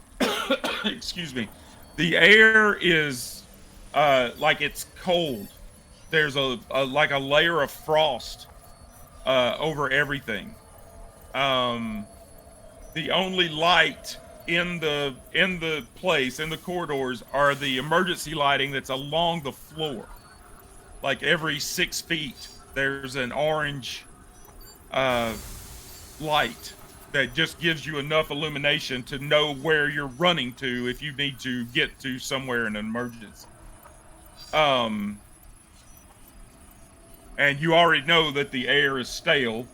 excuse me, the air is it's cold. There's a layer of frost over everything. the only light in the place in the corridors are the emergency lighting that's along the floor. Like every 6 feet, there's an orange light that just gives you enough illumination to know where you're running to if you need to get to somewhere in an emergency. And you already know that the air is stale,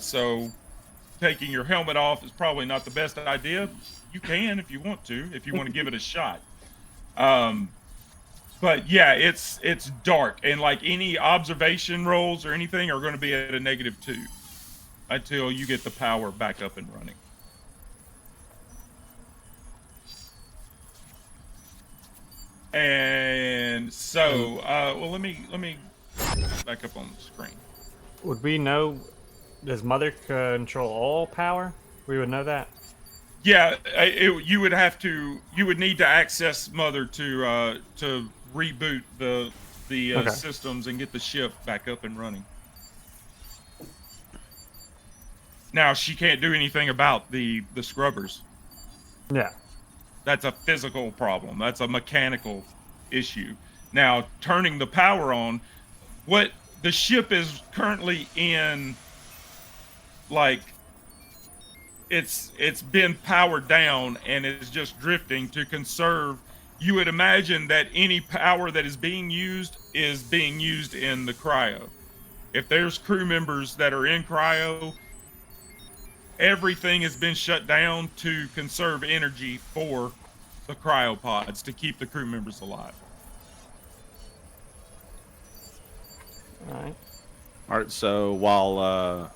so taking your helmet off is probably not the best idea. You can if you want to, if you want to give it a shot. But yeah, it's dark, and like any observation rolls or anything are going to be at a -2 until you get the power back up and running. And so, well, let me back up on the screen. Would we know? Does Mother control all power? We would know that. Yeah, you would need to access Mother to reboot the Okay. systems and get the ship back up and running. Now she can't do anything about the scrubbers. Yeah. That's a physical problem. That's a mechanical issue. Now turning the power on, what the ship is currently in, like, it's been powered down and is just drifting to conserve. You would imagine that any power that is being used in the cryo. If there's crew members that are in cryo, everything has been shut down to conserve energy for the cryopods to keep the crew members alive. All right. All right, so while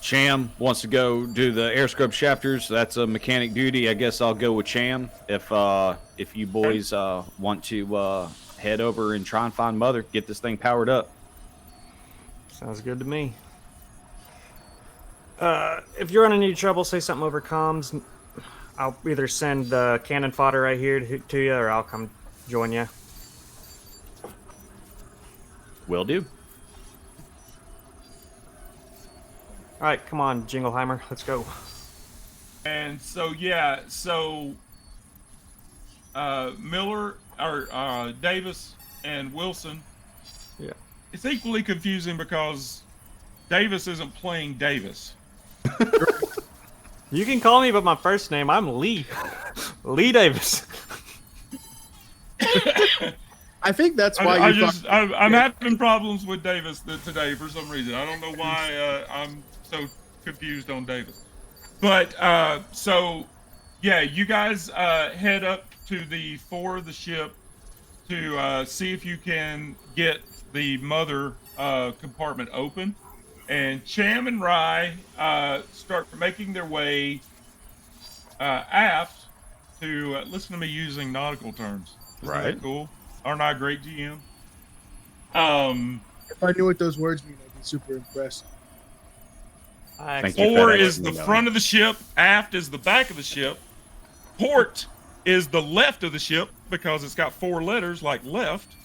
Cham wants to go do the air scrub shafters, that's a mechanic duty. I guess I'll go with Cham if you boys want to head over and try and find Mother, get this thing powered up. Sounds good to me. If you're running into trouble, say something over comms. I'll either send the cannon fodder right here to you, or I'll come join you. Will do. All right, come on, Jingleheimer, let's go. And so yeah, Miller or Davis and Wilson. Yeah. It's equally confusing because Davis isn't playing Davis. You can call me by my first name. I'm Lee. Lee Davis. I think that's why I'm having problems with Davis today for some reason. I don't know why I'm so confused on Davis. But so yeah, you guys head up to the fore of the ship to see if you can get the Mother compartment open. And Cham and Rye start making their way aft to listen to me using nautical terms. Isn't that cool? Aren't I a great GM? If I knew what those words mean, I'd be super impressed. Fore is the front of the ship, aft is the back of the ship, port is the left of the ship because it's got 4 letters like left,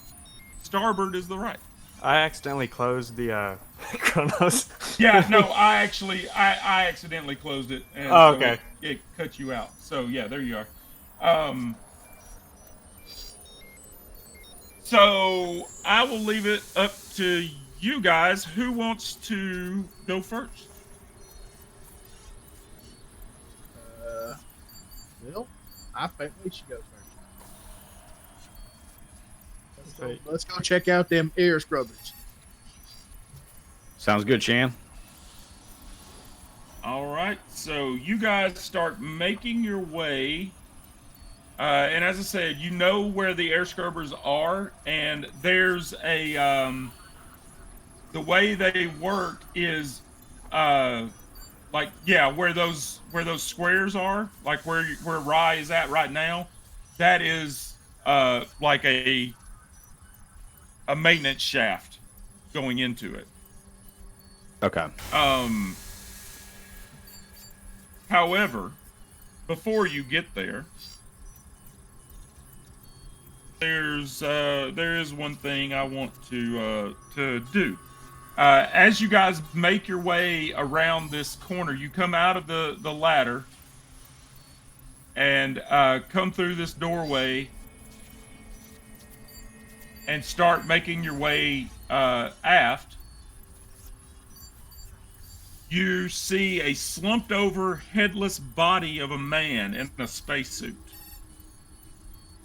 starboard is the right. I accidentally closed the Chronos. Yeah, no, I accidentally closed it, and okay. So it cut you out. So yeah, there you are. So I will leave it up to you guys. Who wants to go first? Well, I think we should go first. Let's go check out them air scrubbers. Sounds good, Cham. All right, so you guys start making your way, and as I said, you know where the air scrubbers are, and there's a the way they work is like, yeah, where those squares are, like where Rye is at right now, that is like a maintenance shaft going into it. Okay. However, before you get there, there is one thing I want to do. As you guys make your way around this corner, you come out of the ladder and come through this doorway and start making your way aft. You see a slumped over, headless body of a man in a spacesuit.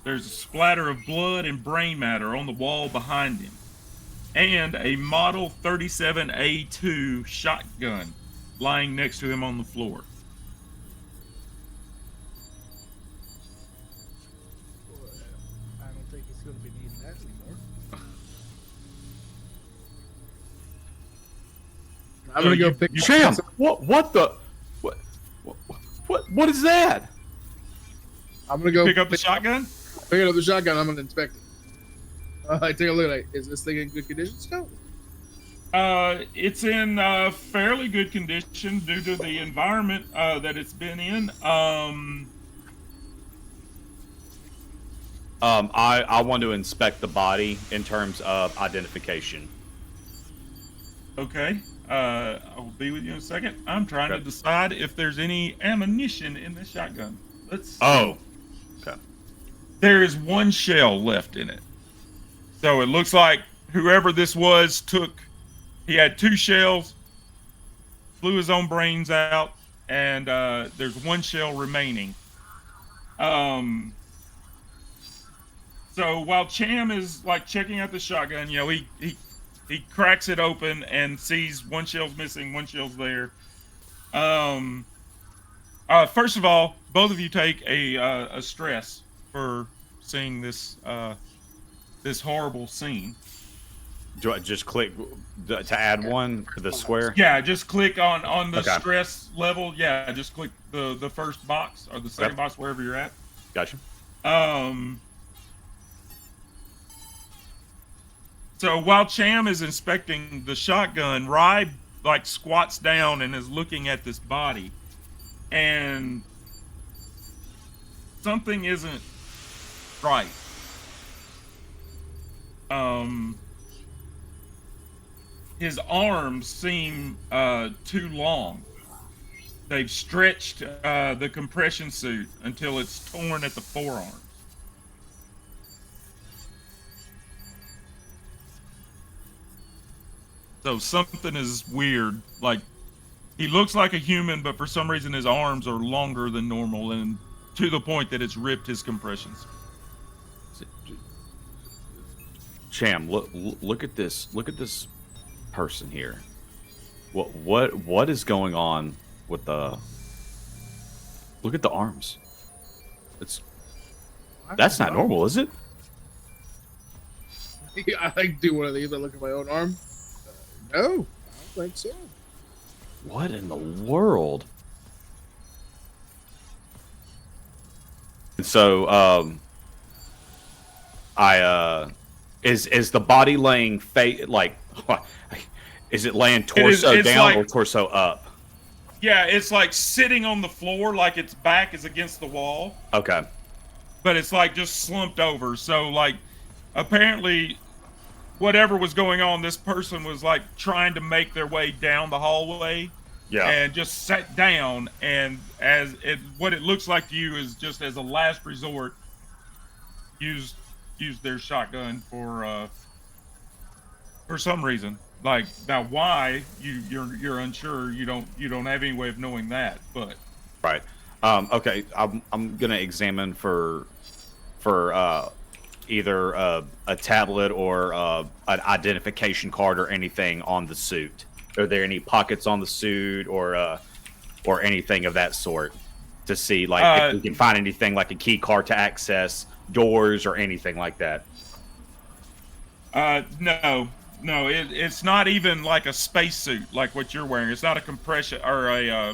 There's a splatter of blood and brain matter on the wall behind him, and a Model 37A2 shotgun lying next to him on the floor. I don't think he's going to be needing that anymore. I'm going to go pick Sham, what is that? I'm going to go Pick up the shotgun? Pick up the shotgun. I'm going to inspect it. I take a look at it. Is this thing in good condition still? It's in fairly good condition due to the environment that it's been in. I want to inspect the body in terms of identification. Okay. I'll be with you in a second. I'm trying to decide if there's any ammunition in this shotgun. Let's see. Oh. Okay. There is one shell left in it. So it looks like whoever this was he had 2 shells, blew his own brains out, and there's 1 shell remaining. So while Cham is like checking out the shotgun, you know, he cracks it open and sees 1 shell's missing, 1 shell's there. First of all, both of you take a stress for seeing this this horrible scene. Do I just click to add one to the square? Yeah, just click on the Okay. stress level. Yeah, just click the first box or the second box wherever you're at. Gotcha. So while Cham is inspecting the shotgun, Rye like squats down and is looking at this body, and something isn't right. His arms seem too long. They've stretched the compression suit until it's torn at the forearms. So something is weird. Like, he looks like a human, but for some reason his arms are longer than normal, and to the point that it's ripped his compressions. Cham, look at this. Look at this person here. What is going on with the? Look at the arms. That's not normal, is it? I like do one of these. I look at my own arm. No, I don't think so. What in the world? And so, is the body laying like, is it laying torso it's down like, or torso up? Yeah, it's like sitting on the floor, like its back is against the wall. Okay. But it's like just slumped over. So like, apparently, whatever was going on, this person was like trying to make their way down the hallway. Yeah. And just sat down, and what it looks like to you is just as a last resort, used their shotgun for some reason. Like, now why you're unsure. You don't have any way of knowing that, but Right. Okay. I'm gonna examine for either a tablet or an identification card or anything on the suit. Are there any pockets on the suit or anything of that sort to see, like, if we can find anything like a key card to access doors or anything like that? No, it's not even like a spacesuit like what you're wearing. It's not a compression or a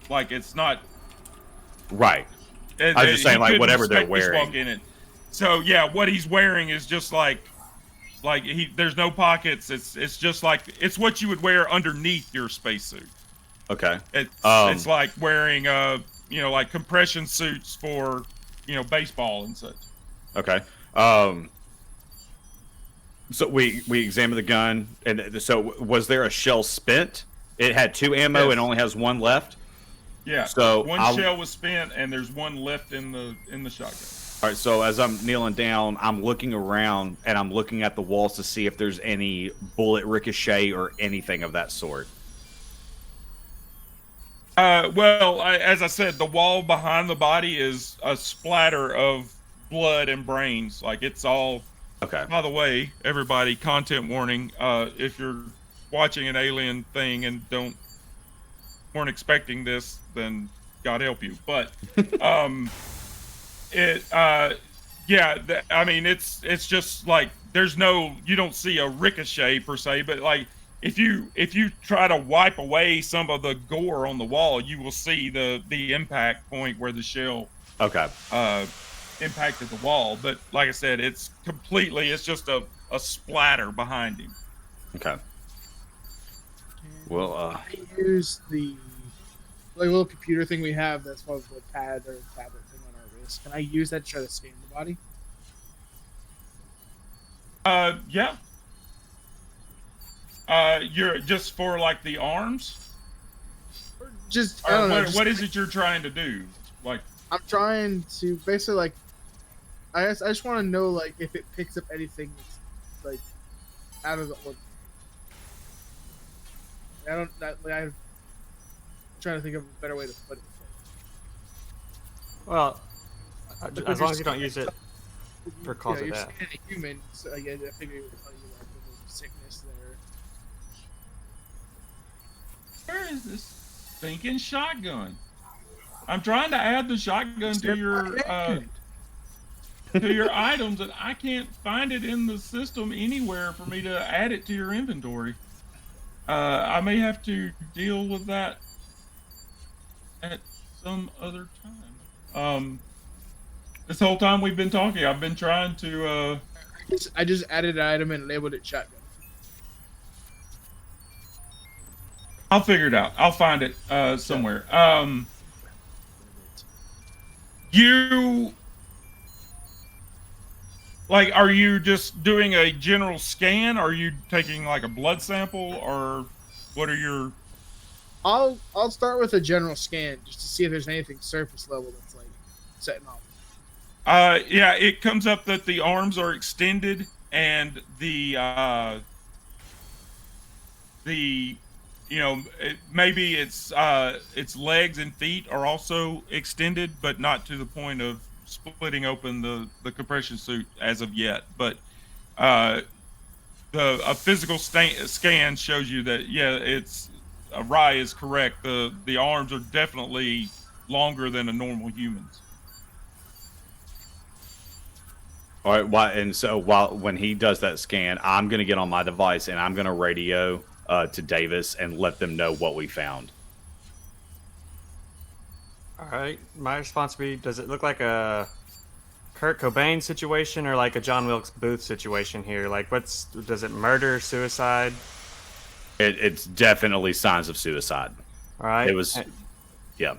like it's not. Right. I was just saying, like, whatever they're wearing. In it. So yeah, what he's wearing is just like there's no pockets. It's just like it's what you would wear underneath your spacesuit. Okay. It's like wearing like compression suits for baseball and such. Okay. So we examined the gun, and so was there a shell spent? It had 2 ammo Yes. and only has 1 left. Yeah. So one shell was spent, and there's 1 left in the shotgun. All right. So as I'm kneeling down, I'm looking around and I'm looking at the walls to see if there's any bullet ricochet or anything of that sort. Well, as I said, the wall behind the body is a splatter of blood and brains. Like it's all. Okay. By the way, everybody, content warning. If you're watching an alien thing and weren't expecting this, then God help you. But I mean, it's just like you don't see a ricochet per se, but like if you try to wipe away some of the gore on the wall, you will see the impact point where the shell Okay. impacted the wall. But like I said, it's just a splatter behind him. Okay. Well, I use the little computer thing we have that's called the pad or tablet thing on our wrist. Can I use that to try to scan the body? Yeah. You're just for like the arms. Or just Or I don't know. what is it you're trying to do? Like, I'm trying to basically like. I just want to know like if it picks up anything that's like out of the ordinary. I'm trying to think of a better way to put it. Well, as long as you don't use it for cause you're of death. scanning a human, so I figure it would tell you like if there's sickness there. where is this stinking shotgun? I'm trying to add the shotgun to your items, and I can't find it in the system anywhere for me to add it to your inventory. I may have to deal with that at some other time. This whole time we've been talking, I've been trying to. I just added an item and labeled it shotgun. I'll figure it out. I'll find it somewhere. You like? Are you just doing a general scan? Are you taking like a blood sample, or what are your? I'll start with a general scan just to see if there's anything surface level that's like setting off. Yeah, it comes up that the arms are extended and maybe its legs and feet are also extended, but not to the point of splitting open the compression suit as of yet. But a physical scan shows you that Rye is correct. The arms are definitely longer than a normal human's. all right. And so when he does that scan, I'm gonna get on my device and I'm gonna radio to Davis and let them know what we found. All right. My response would be: does it look like a Kurt Cobain situation or like a John Wilkes Booth situation here? Like, does it murder, suicide? It's definitely signs of suicide. All right. It was, yeah.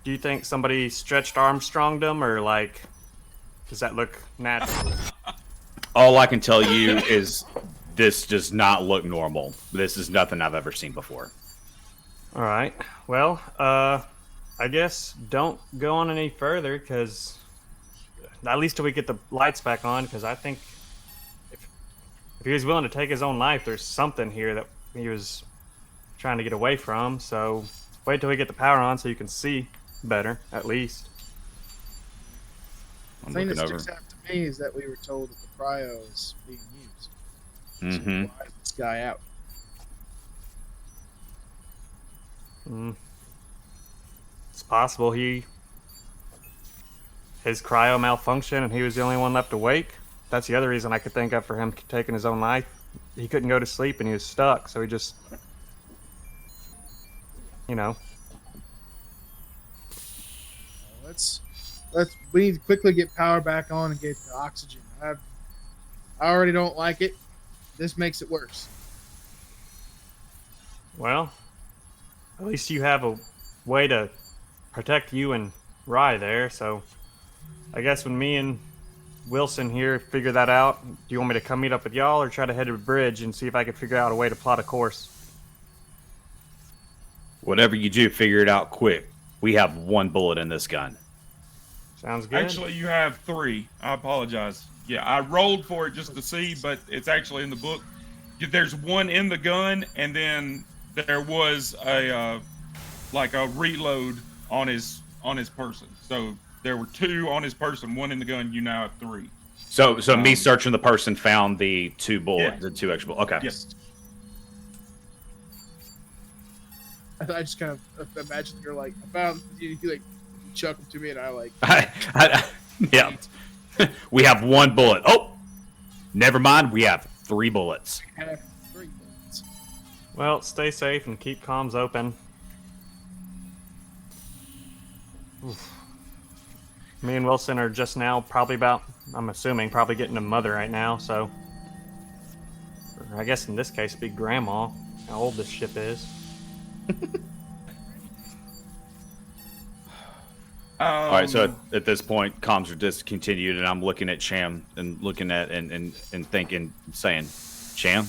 Do you think somebody stretched Armstronged him, or like, does that look natural? All I can tell you is this does not look normal. This is nothing I've ever seen before. All right. Well, I guess don't go on any further, because at least till we get the lights back on. Because I think if he was willing to take his own life, there's something here that he was trying to get away from. So wait till we get the power on so you can see better, at least. The thing that sticks out to me is that we were told that the cryo is being used. Mm-hmm. So why is this guy out? It's possible his cryo malfunctioned and he was the only one left awake. That's the other reason I could think of for him taking his own life. He couldn't go to sleep and he was stuck, so he just, We need to quickly get power back on and get the oxygen. I already don't like it. This makes it worse. Well, at least you have a way to protect you and Rye there, so I guess when me and Wilson here figure that out. Do you want me to come meet up with y'all or try to head to the bridge and see if I can figure out a way to plot a course? Whatever you do, figure it out quick. We have 1 bullet in this gun. Sounds good. Actually, you have 3. I apologize. Yeah, I rolled for it just to see, but it's actually in the book. There's 1 in the gun, and then there was a reload on his person. So there were 2 on his person, 1 in the gun. You now have 3. So me searching the person found the 2 bullets, Yeah. the 2 extra bullets. Okay. Yes. I just kind of imagine you're like, I found you like chuck them to me, and I like. Yeah. We have 1 bullet. Oh, never mind. We have 3 bullets. Have 3 bullets. Well, stay safe and keep comms open. Oof. Me and Wilson are just now probably I'm assuming, probably getting a mother right now, so. Or I guess in this case, be grandma. How old this ship is. All right, so at this point, comms are discontinued, and I'm looking at Cham and looking at and thinking, saying, Cham,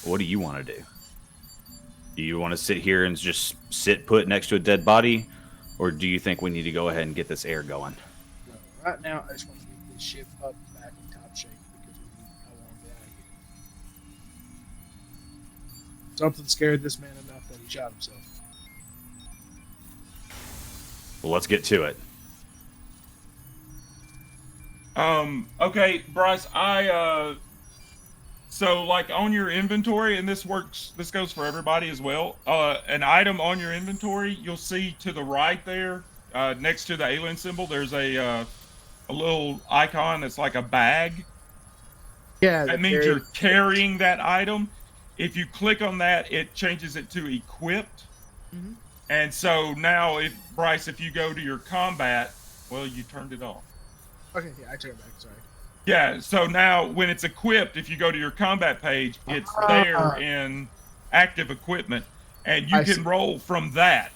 what do you want to do? Do you want to sit here and just sit put next to a dead body, or do you think we need to go ahead and get this air going? No, right now, I just want to get this ship up and back in top shape because I want to get out of here. Something scared this man enough that he shot himself. Well, let's get to it. Okay, Bryce, so like on your inventory, and this goes for everybody as well, an item on your inventory, you'll see to the right there, next to the alien symbol, there's a little icon that's like a bag. Yeah, That means you're carrying that item. If you click on that, it changes it to equipped. Mhm. And so now, Bryce, if you go to your combat, well, you turned it off. Okay, yeah, I took it back. Sorry. Yeah, so now when it's equipped, if you go to your combat page, it's there in active equipment, and you can roll from that.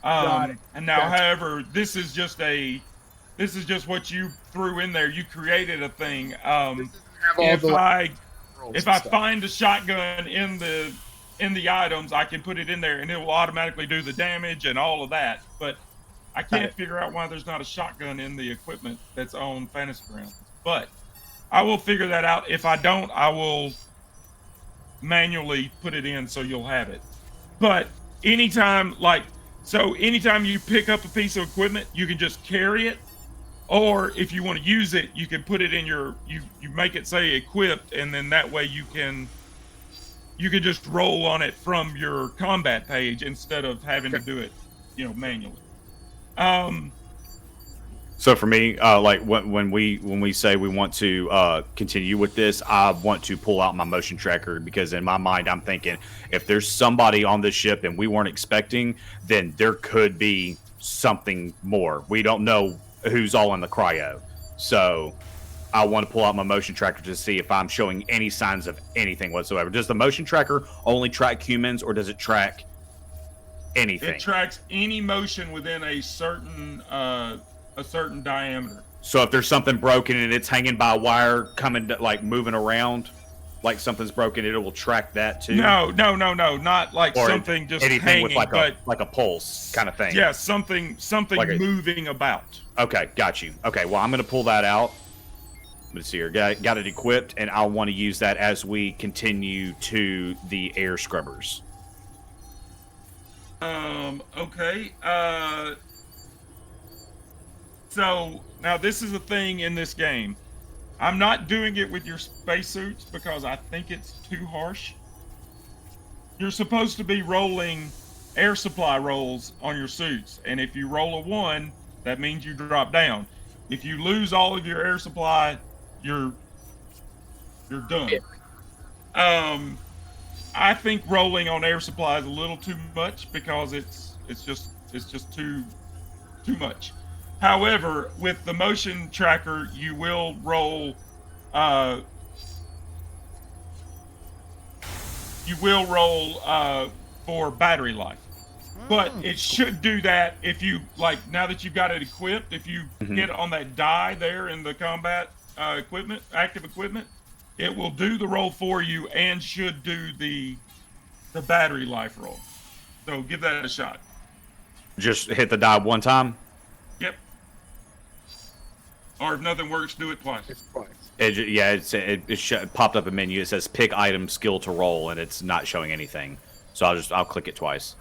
Got it. And now, Gotcha. however, this is just what you threw in there. You created a thing. Have all If the I rolls if and I stuff. find a shotgun in the items, I can put it in there, and it will automatically do the damage and all of that. But I can't figure out why there's not a shotgun in the equipment that's on Fantasy Grounds. But I will figure that out. If I don't, I will manually put it in so you'll have it. But anytime you pick up a piece of equipment, you can just carry it. Or if you want to use it, you can put it in you make it say equipped, and then that way you can just roll on it from your combat page instead of having to do it, manually. So for me, like when we say we want to continue with this, I want to pull out my motion tracker, because in my mind I'm thinking, if there's somebody on this ship and we weren't expecting, then there could be something more. We don't know who's all in the cryo. So I want to pull out my motion tracker to see if I'm showing any signs of anything whatsoever. Does the motion tracker only track humans, or does it track anything? It tracks any motion within a certain diameter. So if there's something broken and it's hanging by a wire, coming like moving around, like something's broken, it will track that too. No, not like Or something just anything hanging, with like but a pulse kind of thing. yeah, something Like moving about. Okay, got you. Okay, well, I'm gonna pull that out. Let's see here. Got it equipped, and I want to use that as we continue to the air scrubbers. Okay. So now this is a thing in this game. I'm not doing it with your spacesuits because I think it's too harsh. You're supposed to be rolling air supply rolls on your suits, and if you roll a 1, that means you drop down. If you lose all of your air supply, you're done. I think rolling on air supply is a little too much because it's just too much. However, with the motion tracker, you will roll for battery life. But it should do that if you like. Now that you've got it equipped, if you hit on that die there in the combat equipment, active equipment, it will do the roll for you and should do the battery life roll. So give that a shot. Just hit the die one time. Yep. Or if nothing works, do it twice. It's twice. It popped up a menu. It says pick item skill to roll, and it's not showing anything. So I'll click it twice.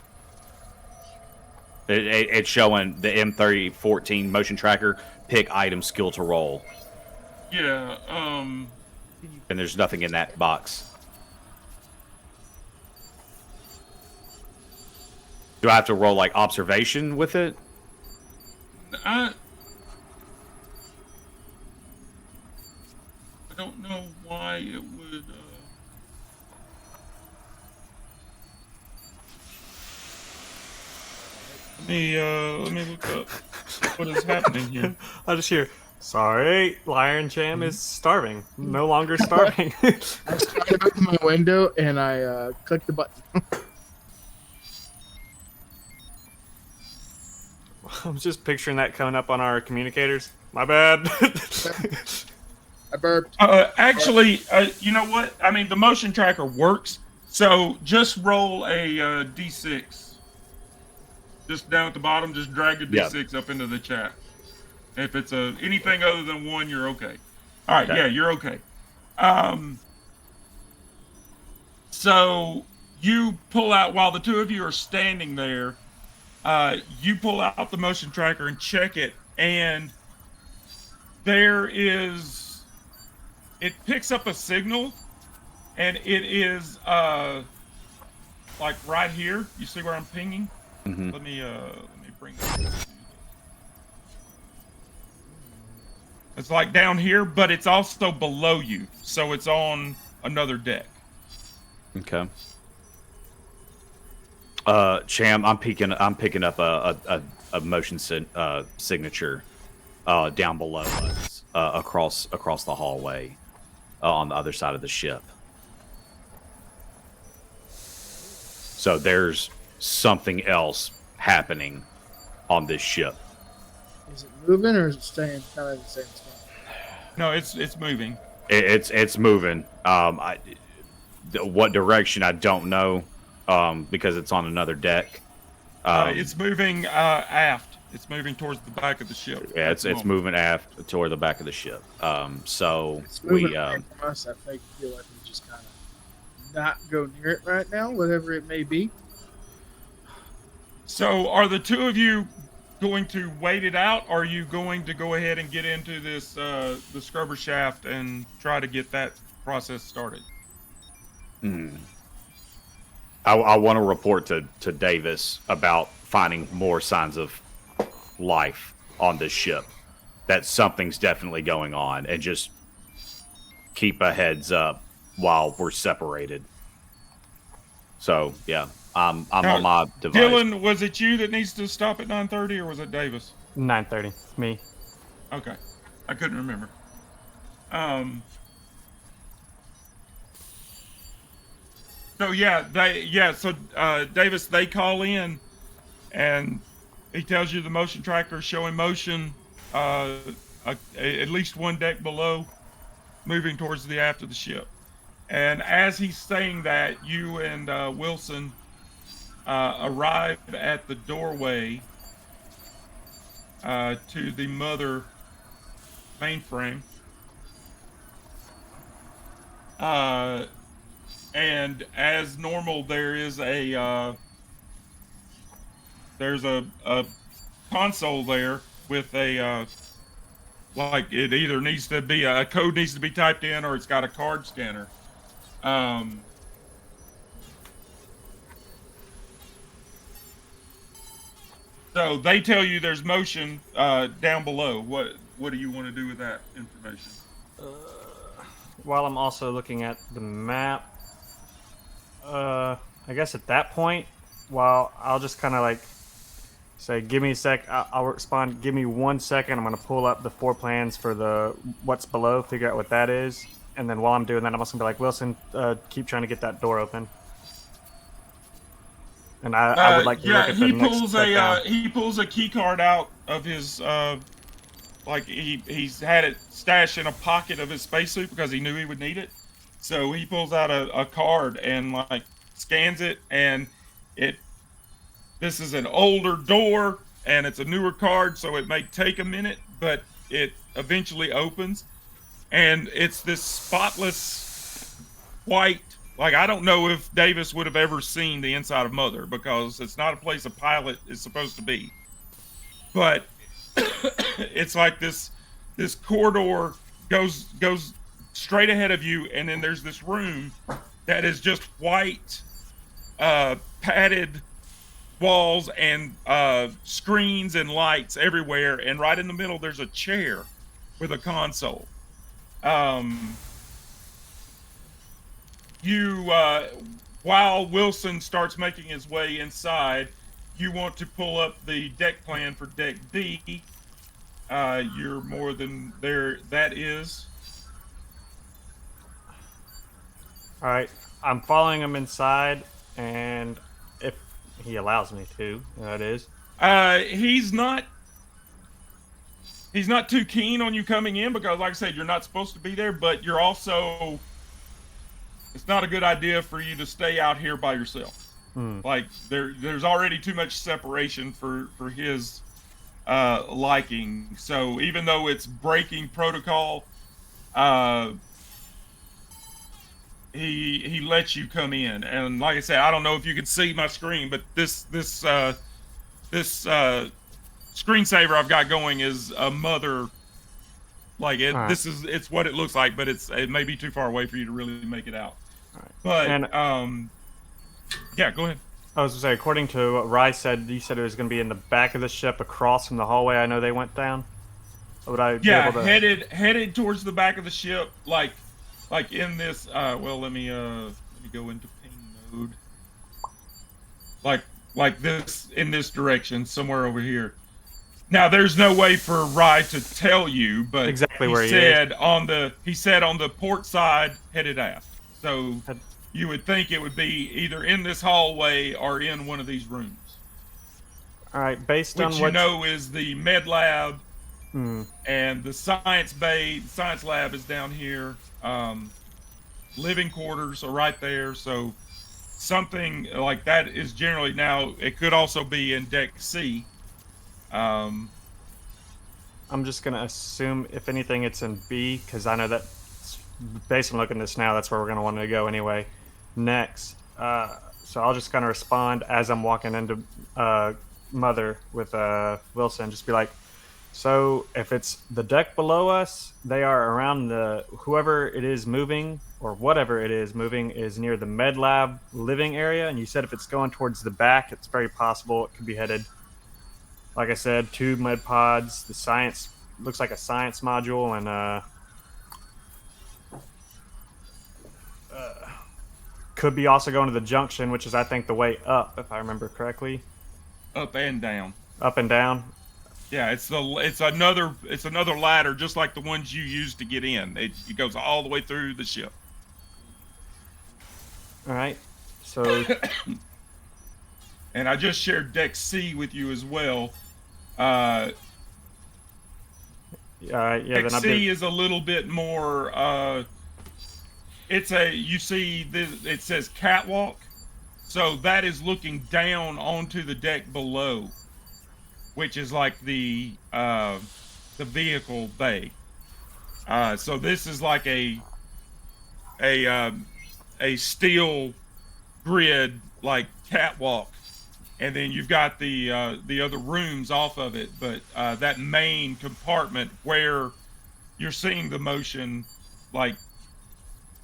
It's showing the M3014 motion tracker. Pick item skill to roll. Yeah. And there's nothing in that box. Do I have to roll like observation with it? I don't know why it would. Let me look up what is happening here. I just hear, sorry, Lion Jam is starving. No longer starving. I was trying to open my window and I clicked the button. I'm just picturing that coming up on our communicators. My bad. I burped. Actually, you know what? I mean, the motion tracker works. So just roll a d6. Just down at the bottom, just drag a d6 up into the chat. If it's anything other than 1, you're okay. All right, yeah, you're okay. So you pull out, while the two of you are standing there, you pull out the motion tracker and check it, and it picks up a signal, and it is like right here. You see where I'm pinging? Mm-hmm. Let me bring that. It's like down here, but it's also below you, so it's on another deck. Okay. Cham, I'm picking up a motion signature down below us, across the hallway, on the other side of the ship. So there's something else happening on this ship. Is it moving or is it staying kind of the same spot? No, it's moving. It's moving. What direction I don't know, because it's on another deck. It's moving aft. It's moving towards the back of the ship. Yeah, it's moving aft toward the back of the ship. So It's moving away from us. I feel like we just kind of not go near it right now, whatever it may be. So are the two of you going to wait it out, or are you going to go ahead and get into this the scrubber shaft and try to get that process started? I want to report to Davis about finding more signs of life on this ship. That something's definitely going on, and just keep a heads up while we're separated. So yeah, I'm Now, on my device. Dylan, was it you that needs to stop at 9:30, or was it Davis? 9:30. Me. Okay, I couldn't remember. So yeah, so Davis, they call in, and he tells you the motion tracker is showing motion, at least one deck below, moving towards the aft of the ship. And as he's saying that, you and Wilson arrive at the doorway to the mother mainframe. And as normal, there's a console there with a like it either needs to be a code needs to be typed in, or it's got a card scanner. So they tell you there's motion down below. What do you want to do with that information? While I'm also looking at the map, I guess at that point, while I'll just kind of like say, give me a sec, I'll respond, give me 1 second, I'm going to pull up the floor plans for the what's below, figure out what that is, and then while I'm doing that, I'm also going to be like, Wilson, keep trying to get that door open. And I would like to look at the next deck down. he pulls a key card out of his like he's had it stashed in a pocket of his spacesuit because he knew he would need it. So he pulls out a card and like scans it, and this is an older door and it's a newer card, so it may take a minute, but it eventually opens, and it's this spotless white. Like, I don't know if Davis would have ever seen the inside of Mother, because it's not a place a pilot is supposed to be. But it's like this corridor goes straight ahead of you, and then there's this room that is just white, padded walls and screens and lights everywhere, and right in the middle there's a chair with a console. While Wilson starts making his way inside, you want to pull up the deck plan for deck B. You're more than there. That is. All right, I'm following him inside, and if he allows me to, that is. He's not too keen on you coming in because, like I said, you're not supposed to be there, but you're also. It's not a good idea for you to stay out here by yourself. Like there's already too much separation for his liking. So even though it's breaking protocol, he lets you come in. And like I said, I don't know if you can see my screen, but this screensaver I've got going is a Mother. Like it, right. It's what it looks like, but it may be too far away for you to really make it out. All right. But And, yeah, go ahead. I was gonna say, according to what Rye said, you said it was gonna be in the back of the ship, across from the hallway. I know they went down. Would I? Yeah, be able to... headed towards the back of the ship, like in this. Well, let me go into ping mode. Like this, in this direction, somewhere over here. Now, there's no way for Rye to tell you, but exactly where he said on the port side, headed aft. So you would think it would be either in this hallway or in one of these rooms. All right, based which on you what know is the med lab and the science bay. The science lab is down here. Living quarters are right there. So something like that is generally now. It could also be in deck C. I'm just gonna assume, if anything, it's in B, because I know that based on looking at this now, that's where we're gonna want to go anyway. Next, so I'll just kind of respond as I'm walking into Mother with Wilson. Just be like, so if it's the deck below us, they are around the whoever it is moving or whatever it is moving is near the med lab living area. And you said if it's going towards the back, it's very possible it could be headed. Like I said, 2 med pods. The science looks like a science module, and could be also going to the junction, which is, I think, the way up, if I remember correctly. Up and down. Up and down. Yeah, it's another ladder, just like the ones you used to get in. It goes all the way through the ship. All right. So. And I just shared deck C with you as well. Yeah, deck then C is a little bit more. You see, it says catwalk, so that is looking down onto the deck below, which is like the vehicle bay. So this is like a steel grid like catwalk. And then you've got the other rooms off of it, but that main compartment where you're seeing the motion, like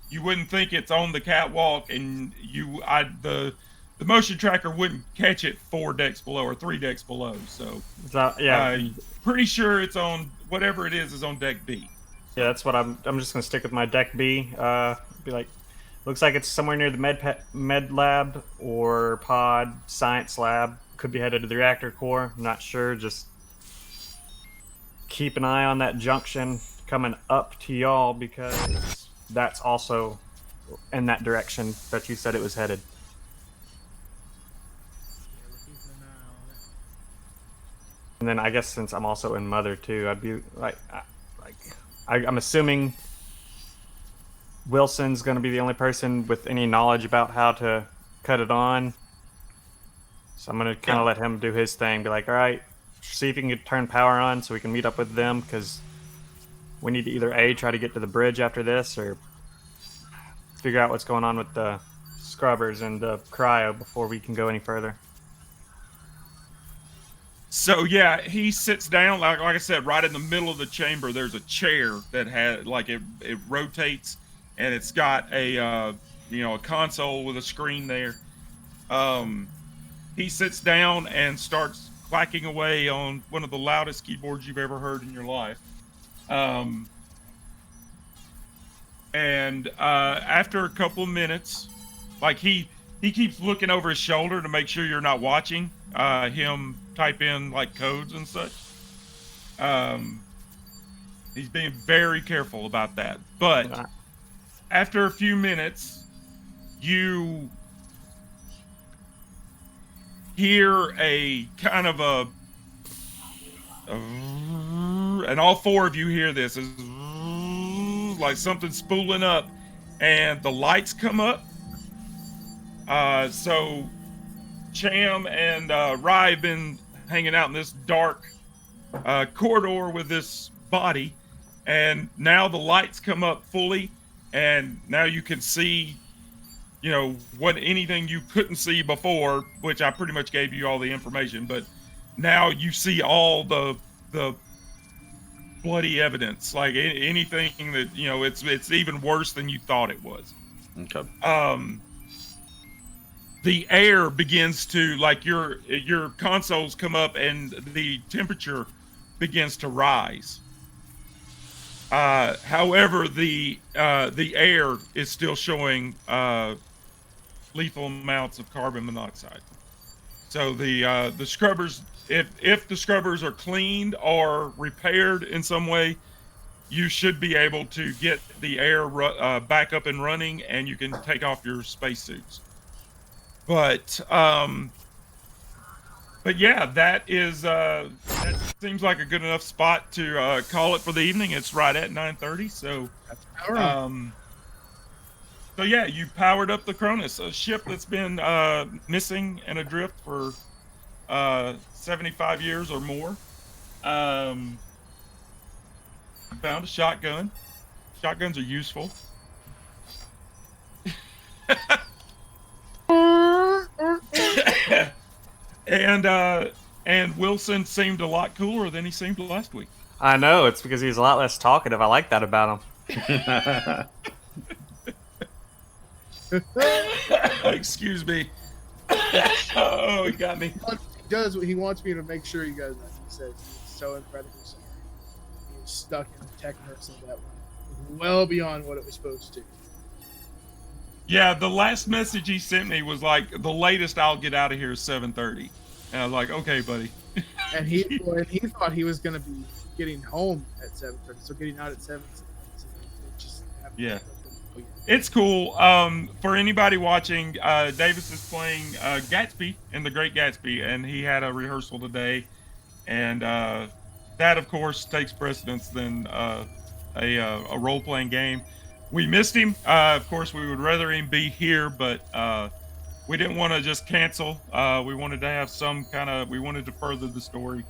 you wouldn't think it's on the catwalk, and the motion tracker wouldn't catch it 4 decks below or 3 decks below. So yeah, pretty sure it's on whatever it is on deck B. Yeah, that's what I'm just gonna stick with my deck B. Be like. Looks like it's somewhere near the med lab or pod science lab. Could be headed to the reactor core. I'm not sure. Just keep an eye on that junction coming up to y'all, because that's also in that direction that you said it was headed. And then I guess since I'm also in Mother too, I'd be I'm assuming Wilson's going to be the only person with any knowledge about how to cut it on. So I'm going to kind of let him do his thing. Be like, all right, see if you can turn power on so we can meet up with them, because we need to either A, try to get to the bridge after this, or figure out what's going on with the scrubbers and the cryo before we can go any further. So yeah, he sits down, like I said, right in the middle of the chamber. There's a chair that has, like, it rotates, and it's got a a console with a screen there. He sits down and starts clacking away on one of the loudest keyboards you've ever heard in your life. And after a couple of minutes, like he keeps looking over his shoulder to make sure you're not watching him type in like codes and such. He's being very careful about that. But after a few minutes, you hear a kind of and all four of you hear this, is like something spooling up, and the lights come up. So Cham and Rye have been hanging out in this dark corridor with this body, and now the lights come up fully, and now you can see, what anything you couldn't see before, which I pretty much gave you all the information, but now you see all the bloody evidence, like anything that, it's even worse than you thought it was. Okay. The air begins to, like, your consoles come up and the temperature begins to rise. However, the air is still showing lethal amounts of carbon monoxide. So the scrubbers, if the scrubbers are cleaned or repaired in some way, you should be able to get the air back up and running, and you can take off your spacesuits. But yeah, that seems like a good enough spot to call it for the evening. It's right at 9:30, so so yeah, you powered up the Cronus, a ship that's been missing and adrift for 75 years or more. Found a shotgun. Shotguns are useful. And Wilson seemed a lot cooler than he seemed last week. I know, it's because he's a lot less talkative. I like that about him. Excuse me. Oh, he got me. He wants me to make sure you guys know. He says he's so incredibly sorry. He was stuck in the tech nursing that went well beyond what it was supposed to. Yeah, the last message he sent me was like, the latest I'll get out of here is 7:30. And I was like, okay, buddy. And he thought he was going to be getting home at 7:30, so getting out at 7. Yeah. It's cool. For anybody watching, Davis is playing Gatsby in The Great Gatsby, and he had a rehearsal today. And that, of course, takes precedence than a role-playing game. We missed him. Of course, we would rather him be here, but we didn't want to just cancel. We wanted to have we wanted to further the story.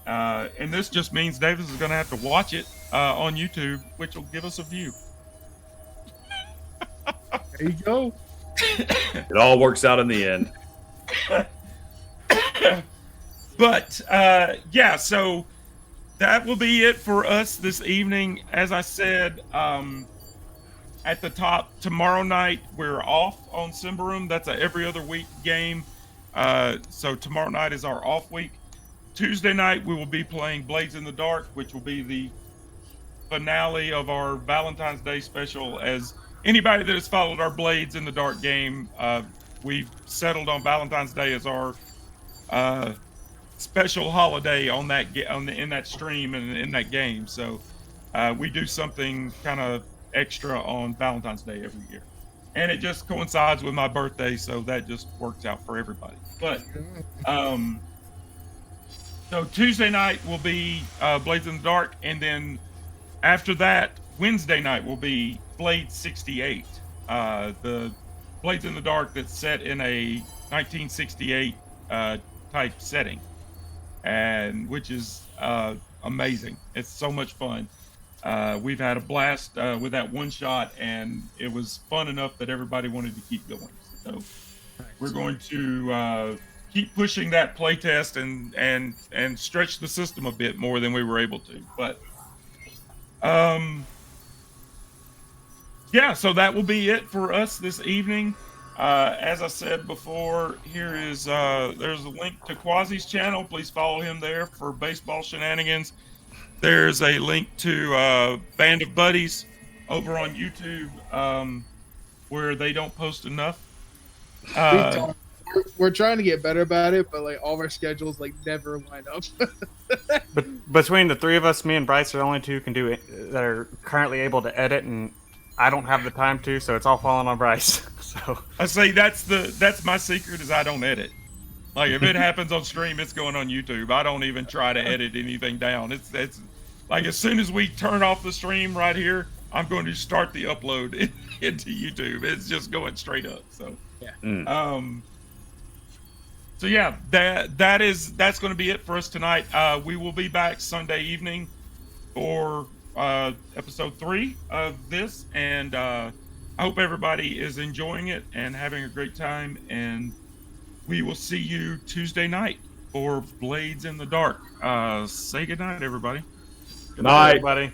And this just means Davis is going to have to watch it on YouTube, which will give us a view. There you go. It all works out in the end. But yeah, so that will be it for us this evening. As I said at the top, tomorrow night we're off on Symbaroom. That's a every other week game. So tomorrow night is our off week. Tuesday night we will be playing Blades in the Dark, which will be the finale of our Valentine's Day special. As anybody that has followed our Blades in the Dark game, we've settled on Valentine's Day as our special holiday on that in that stream and in that game. So we do something kind of extra on Valentine's Day every year, and it just coincides with my birthday, so that just works out for everybody. But So Tuesday night will be Blades in the Dark, and then after that, Wednesday night will be Blade 68. The Blades in the Dark that's set in a 1968 type setting, and which is amazing. It's so much fun. We've had a blast with that one shot, and it was fun enough that everybody wanted to keep going. So we're going to keep pushing that playtest and stretch the system a bit more than we were able to. But yeah, so that will be it for us this evening. As I said before, here is there's a link to Quasi's channel. Please follow him there for baseball shenanigans. There's a link to Band of Buddies over on YouTube, where they don't post enough. We're trying to get better about it, but like all of our schedules like never line up. But between the three of us, me and Bryce are the only two who can do it that are currently able to edit, and I don't have the time to, so it's all falling on Bryce. So I say that's my secret is I don't edit. Like if it happens on stream, it's going on YouTube. I don't even try to edit anything down. It's like as soon as we turn off the stream right here, I'm going to start the upload into YouTube. It's just going straight up. So Yeah. So yeah, that's going to be it for us tonight. We will be back Sunday evening for episode 3 of this, and I hope everybody is enjoying it and having a great time. And we will see you Tuesday night for Blades in the Dark. Say good night, everybody. Good night, everybody.